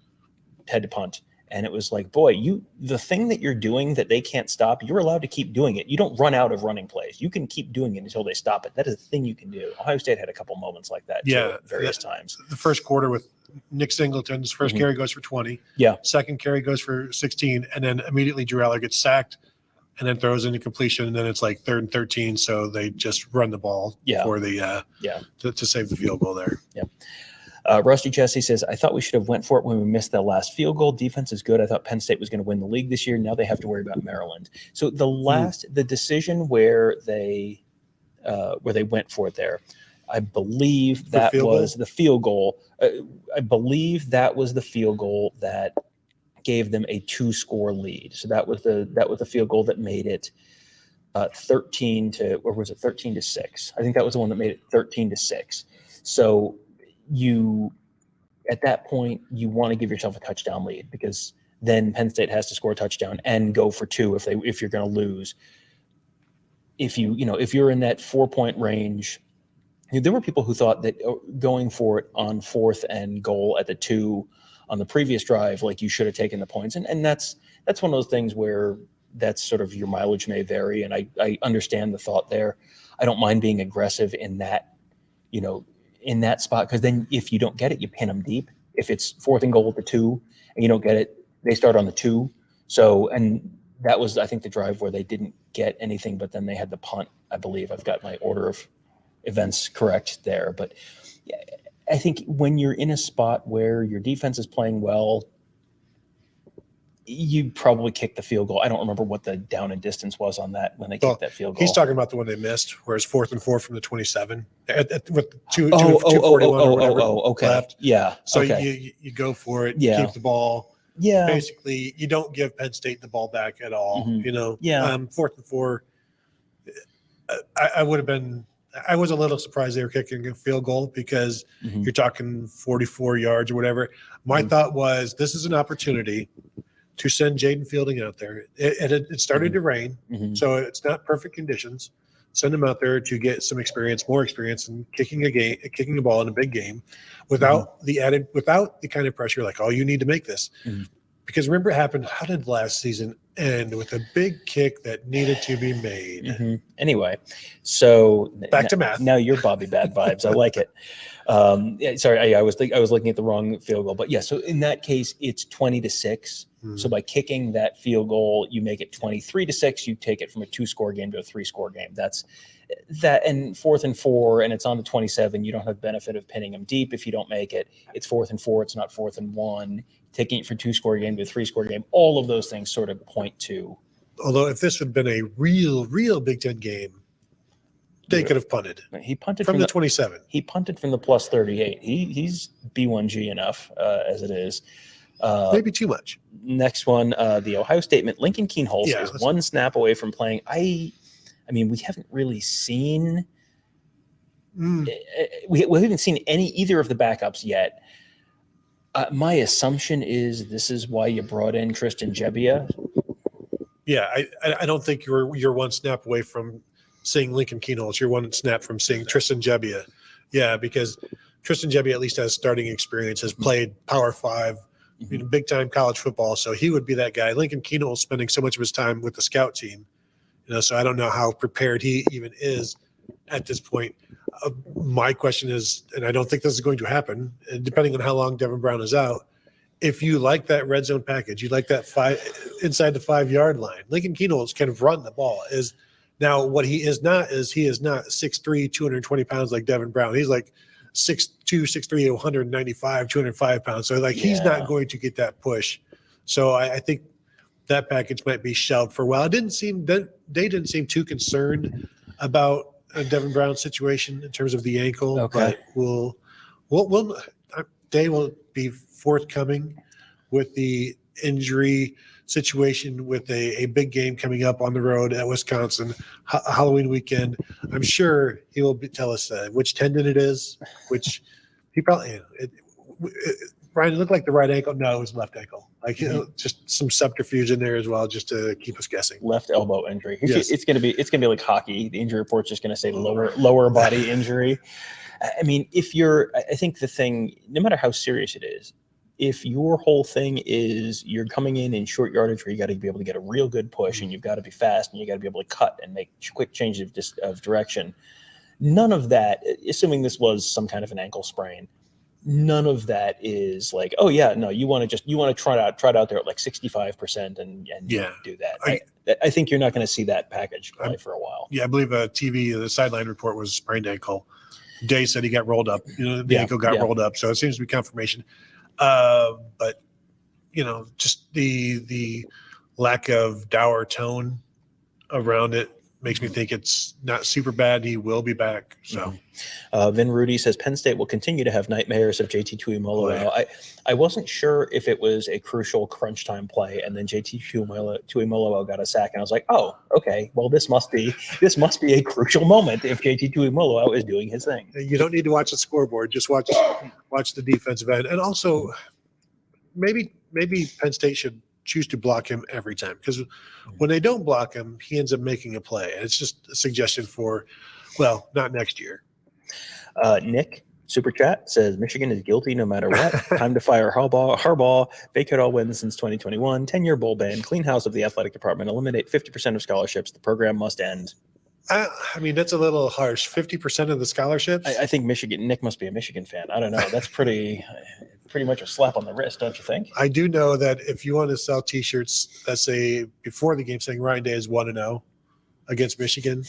had to punt. And it was like, boy, the thing that you're doing that they can't stop, you're allowed to keep doing it. You don't run out of running plays. You can keep doing it until they stop it. That is a thing you can do. Ohio State had a couple moments like that at various times. The first quarter with Nick Singleton's first carry goes for 20. Yeah. Second carry goes for 16. And then immediately Drew Aller gets sacked and then throws into completion. And then it's like 3rd and 13. So they just run the ball for the to save the field goal there. Yeah. Rusty Jesse says, I thought we should have went for it when we missed that last field goal. Defense is good. I thought Penn State was going to win the league this year. Now they have to worry about Maryland. So the decision where they went for it there, I believe that was the field goal. I believe that was the field goal that gave them a 2-score lead. So that was the field goal that made it 13 to 6. I think that was the one that made it 13-6. So at that point, you want to give yourself a touchdown lead, because then Penn State has to score a touchdown and go for 2 if you're going to lose. If you're in that 4-point range, there were people who thought that going for it on 4th and goal at the 2 on the previous drive, like you should have taken the points. And that's one of those things where that's sort of, your mileage may vary. And I understand the thought there. I don't mind being aggressive in that, in that spot, because then if you don't get it, you pin them deep. If it's 4th and goal at the 2 and you don't get it, they start on the 2. So, and that was, I think, the drive where they didn't get anything, but then they had the punt. I believe I've got my order of events correct there. But I think when you're in a spot where your defense is playing well, you probably kick the field goal. I don't remember what the down and distance was on that when they kicked that field goal. He's talking about the one they missed, where it's 4th and 4 from the 27 with 2:41 okay. left. Yeah. So you go for it. Yeah. You keep the ball. Yeah. Basically, you don't give Penn State the ball back at all. Yeah. 4th and 4. I would have been. I was a little surprised they were kicking a field goal, because you're talking 44 yards or whatever. My thought was, this is an opportunity to send Jaden Fielding out there. It started to rain, so it's not perfect conditions. Send him out there to get some experience, more experience in kicking a ball in a big game, without the kind of pressure like, oh, you need to make this. Because remember, it happened. How did last season? end with a big kick that needed to be made. Mm-hmm. Anyway, so back to math. Now you're Bobby Bad vibes. I like it. Sorry, I was looking at the wrong field goal, but yeah. So in that case, it's 20-6. So by kicking that field goal, you make it 23-6. You take it from a 2-score game to a 3-score game. That's that. And 4th and 4, and it's on the 27. You don't have benefit of pinning them deep if you don't make it. It's 4th and 4. It's not 4th and 1. Taking it from 2-score game to a 3-score game. All of those things sort of point to. Although if this had been a real Big Ten game, they could have punted. He punted from the 27. He punted from the plus 38. He's B1G enough as it is. Maybe too much. Next one, the Ohio State Lincoln Keenholz is one snap away from playing. I mean, we haven't really seen. We haven't seen either of the backups yet. My assumption is this is why you brought in Tristan Gebbia. Yeah, I don't think you're one snap away from seeing Lincoln Keenholz. You're one snap from seeing Tristan Gebbia. Yeah, because Tristan Gebbia at least has starting experience, has played Power 5. Big time college football, so he would be that guy. Lincoln Keenholz spending so much of his time with the scout team, so I don't know how prepared he even is at this point. My question is, and I don't think this is going to happen, depending on how long Devin Brown is out. If you like that red zone package, you like that inside the 5-yard line. Lincoln Keenholz can run the ball. Now what he is not 6'3", 220 pounds like Devin Brown. He's like 6'2", 6'3", 195, 205 pounds. So he's not going to get that push. So I think that package might be shelved for a while. They didn't seem too concerned about Devin Brown's situation in terms of the ankle. Okay. But they will be forthcoming with the injury situation with a big game coming up on the road at Wisconsin, Halloween weekend. I'm sure he will tell us which tendon it is, which he probably, Brian, it looked like the right ankle. No, it was left ankle. Just some subterfuge in there as well, just to keep us guessing. Left elbow injury. Yes. It's gonna be like hockey. The injury report's just gonna say lower body injury. I mean, I think the thing, no matter how serious it is, if your whole thing is you're coming in short yardage where you got to be able to get a real good push and you've got to be fast and you got to be able to cut and make quick changes of direction, none of that, assuming this was some kind of an ankle sprain, none of that is like, oh yeah, no, you want to try it out there at like 65% and do that. I think you're not going to see that package play for a while. Yeah, I believe the sideline report was sprained ankle. Day said he got rolled up. The ankle got rolled up, so it seems to be confirmation. But just the lack of dour tone around it makes me think it's not super bad. He will be back. So Vin Rudy says Penn State will continue to have nightmares of JT Tuimoloau. I wasn't sure if it was a crucial crunch time play, and then JT Tuimoloau got a sack, and I was like, oh, okay, well this must be a crucial moment if JT Tuimoloau is doing his thing. You don't need to watch the scoreboard; just watch the defensive end, and also maybe Penn State should choose to block him every time, because when they don't block him, he ends up making a play. And it's just a suggestion for, well, not next year. Nick, Super Chat, says Michigan is guilty no matter what. Time to fire Harbaugh. Vacate all wins since 2021. 10-year bowl ban. Clean house of the athletic department. Eliminate 50% of scholarships. The program must end. I mean, that's a little harsh. 50% of the scholarships? I think Nick must be a Michigan fan. I don't know. That's pretty much a slap on the wrist, don't you think? I do know that if you want to sell T-shirts that say before the game saying Ryan Day is 1-0 against Michigan,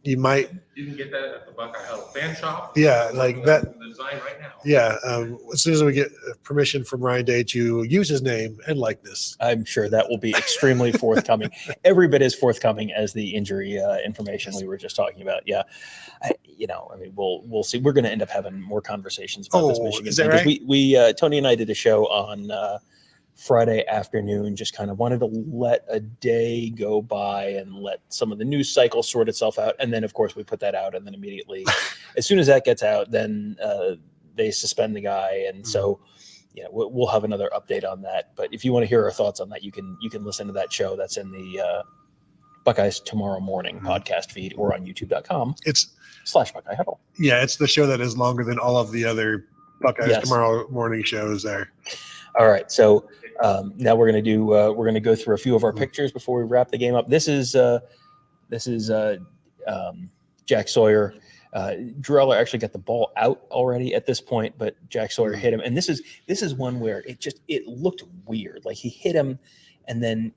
you can get that at the Buckeye Huddle fan shop. Yeah, like that. The design right now. Yeah, as soon as we get permission from Ryan Day to use his name and likeness, I'm sure that will be extremely forthcoming. Every bit as forthcoming as the injury information we were just talking about. Yeah, we'll see. We're going to end up having more conversations about this Michigan is that thing, right? We Tony and I did a show on Friday afternoon, just kind of wanted to let a day go by and let some of the news cycle sort itself out. And then, of course, we put that out. And then immediately, as soon as that gets out, then they suspend the guy. And so, we'll have another update on that. But if you want to hear our thoughts on that, you can listen to that show. That's in the Buckeyes Tomorrow Morning podcast feed or on youtube.com. It's /Buckeye Huddle. Yeah, it's the show that is longer than all of the other Buckeyes Tomorrow Morning shows there. All right. So Now we're gonna go through a few of our pictures before we wrap the game up. This is Jack Sawyer. Drew Eller actually got the ball out already at this point, but Jack Sawyer hit him. And this is one where it looked weird. Like he hit him, and then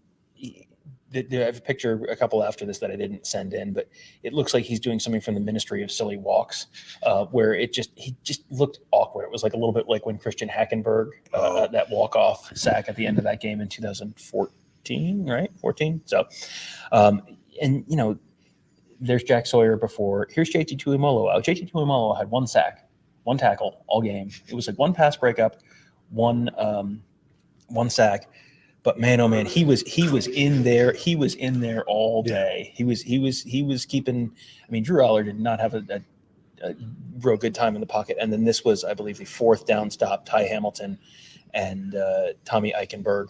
I have a picture a couple after this that I didn't send in, but it looks like he's doing something from the Ministry of Silly Walks, where he just looked awkward. It was like a little bit like when Christian Hackenberg that walk-off sack at the end of that game in 2014, right? 14. So, and you know, there's Jack Sawyer before. Here's JT Tuimoloau. JT Tuimoloau had 1 sack, 1 tackle all game. It was like 1 pass breakup, one sack. But man, oh man, he was in there. He was in there all day. He was keeping. I mean, Drew Aller did not have a real good time in the pocket. And then this was, I believe, the 4th down stop. Ty Hamilton and Tommy Eichenberg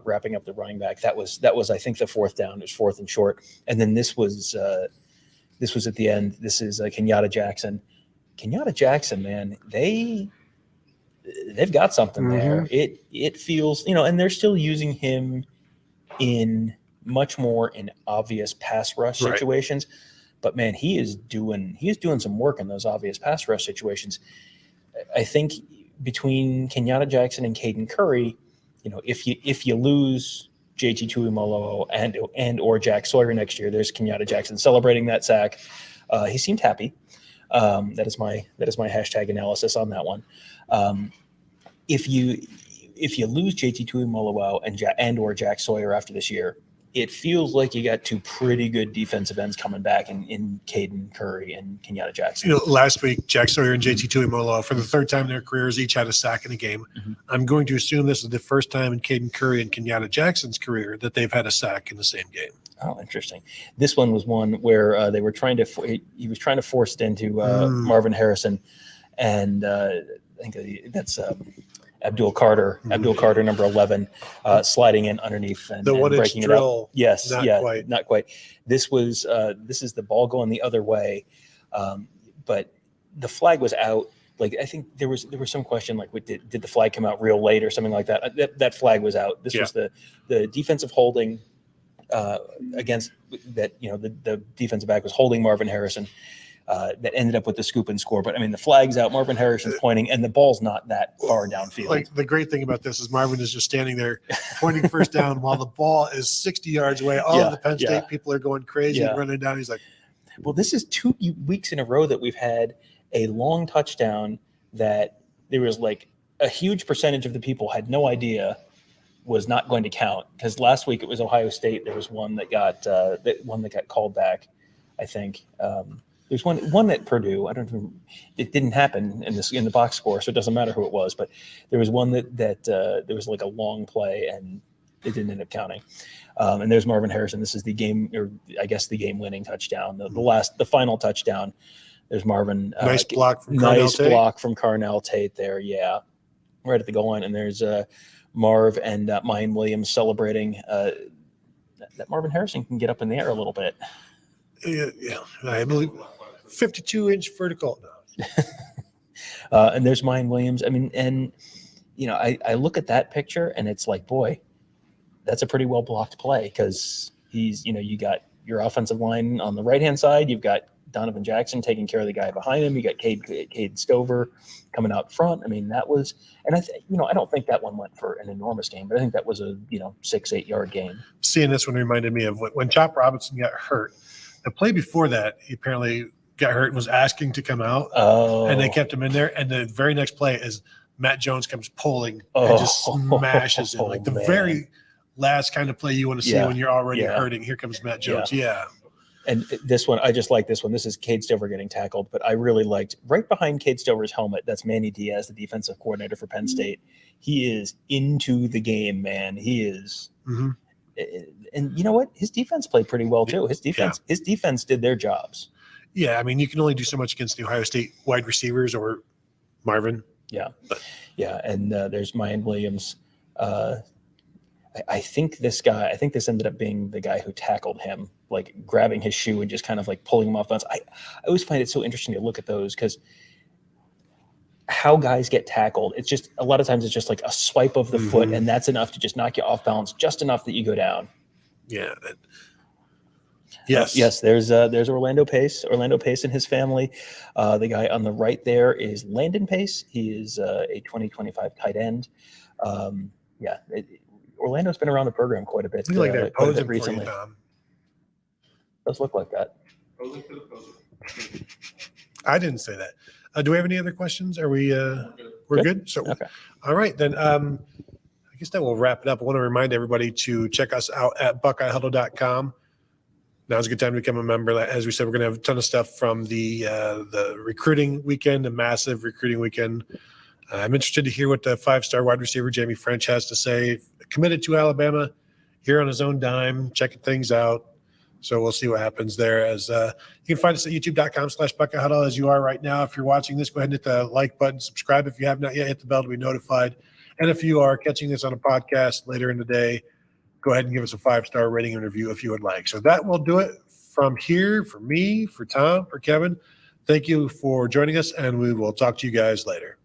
wrapping up the running back. That was I think the 4th down. It was 4th and short. And then this was at the end. This is Kenyatta Jackson. Kenyatta Jackson, man, they've got something there. It feels, you know, and they're still using him in much more in obvious pass rush situations. But man, he is doing some work in those obvious pass rush situations. I think between Kenyatta Jackson and Caden Curry, you know, if you lose JT Tuimoloau and or Jack Sawyer next year, there's Kenyatta Jackson celebrating that sack. He seemed happy. That is my hashtag analysis on that one. If you lose JT Tuimoloau and or Jack Sawyer after this year, it feels like you got 2 pretty good defensive ends coming back in Caden Curry and Kenyatta Jackson. You know, last week Jack Sawyer and JT Tuimoloau, for the 3rd time in their careers, each had a sack in a game. I'm going to assume this is the first time in Caden Curry and Kenyatta Jackson's career that they've had a sack in the same game. Oh, interesting. This one was one where they were trying to he was trying to force it into Marvin Harrison, and I think that's Abdul Carter, number 11, sliding in underneath and breaking drill, it up. Yes, not quite. This is the ball going the other way, but the flag was out. Like I think there was some question like did the flag come out real late or something like that? That flag was out. This was the defensive holding against that. You know, the defensive back was holding Marvin Harrison. That ended up with the scoop and score. But, I mean, the flag's out, Marvin Harrison's pointing, and the ball's not that far downfield. Like, the great thing about this is Marvin is just standing there pointing first down while the ball is 60 yards away. All of the Penn State people are going crazy and running down. He's like, well, this is 2 weeks in a row that we've had a long touchdown that there was, like, a huge percentage of the people had no idea was not going to count. Because last week it was Ohio State. There was one that got called back, I think. There's one at Purdue. I don't know. It didn't happen in the box score, so it doesn't matter who it was. But there was one that there was like a long play and it didn't end up counting. And there's Marvin Harrison. This is the game, or I guess the game-winning touchdown, the final touchdown. There's Marvin. Nice block from Carnell Tate there. Yeah, right at the goal line. And there's Marv and Mayan Williams celebrating that Marvin Harrison can get up in the air a little bit. Yeah, I believe 52-inch vertical. And there's Mayan Williams. I mean, and you know, I look at that picture and it's like, boy, that's a pretty well blocked play because he's, you know, you got your offensive line on the right-hand side. You've got Donovan Jackson taking care of the guy behind him. You got Cade Stover coming out front. I mean, that was, and I don't think that one went for an enormous game, but I think that was a 6-8 yard game. Seeing this one reminded me of when Chop Robinson got hurt. The play before that, he apparently got hurt and was asking to come out, and they kept him in there. And the very next play is Matt Jones comes pulling and just smashes him. Like the very last kind of play you want to see when you're already hurting. Here comes Matt Jones. Yeah. And this one, I just like this one. This is Cade Stover getting tackled, but I really liked right behind Cade Stover's helmet. That's Manny Diaz, the defensive coordinator for Penn State. He is into the game, man. He is. Mm-hmm. And you know what? His defense played pretty well too. His defense did their jobs. Yeah, I mean, you can only do so much against the Ohio State wide receivers or Marvin. Yeah, and there's Mayan Williams. I think this ended up being the guy who tackled him, like grabbing his shoe and just kind of like pulling him off bounds. I always find it so interesting to look at those because how guys get tackled. It's just a lot of times it's just like a swipe of the foot, and that's enough to just knock you off balance, just enough that you go down. Yeah. Yes. Yes. There's Orlando Pace and his family. The guy on the right there is Landon Pace. He is a 2025 tight end. Orlando's been around the program quite a bit. We like that quite a posing bit for you, recently. Tom. Does look like that. I didn't say that. Do we have any other questions? Are we we're good? So Okay. all right, then I guess that will wrap it up. I want to remind everybody to check us out at BuckeyeHuddle.com. Now's a good time to become a member. As we said, we're going to have a ton of stuff from the recruiting weekend, the massive recruiting weekend. I'm interested to hear what the 5-star wide receiver Jamie French has to say. Committed to Alabama here on his own dime, checking things out. So we'll see what happens there. As you can find us at youtube.com/BuckeyeHuddle as you are right now. If you're watching this, go ahead and hit the like button, subscribe if you have not yet, hit the bell to be notified. And if you are catching this on a podcast later in the day, go ahead and give us a 5-star rating and review if you would like. So that will do it from here for me, for Tom, for Kevin. Thank you for joining us, and we will talk to you guys later.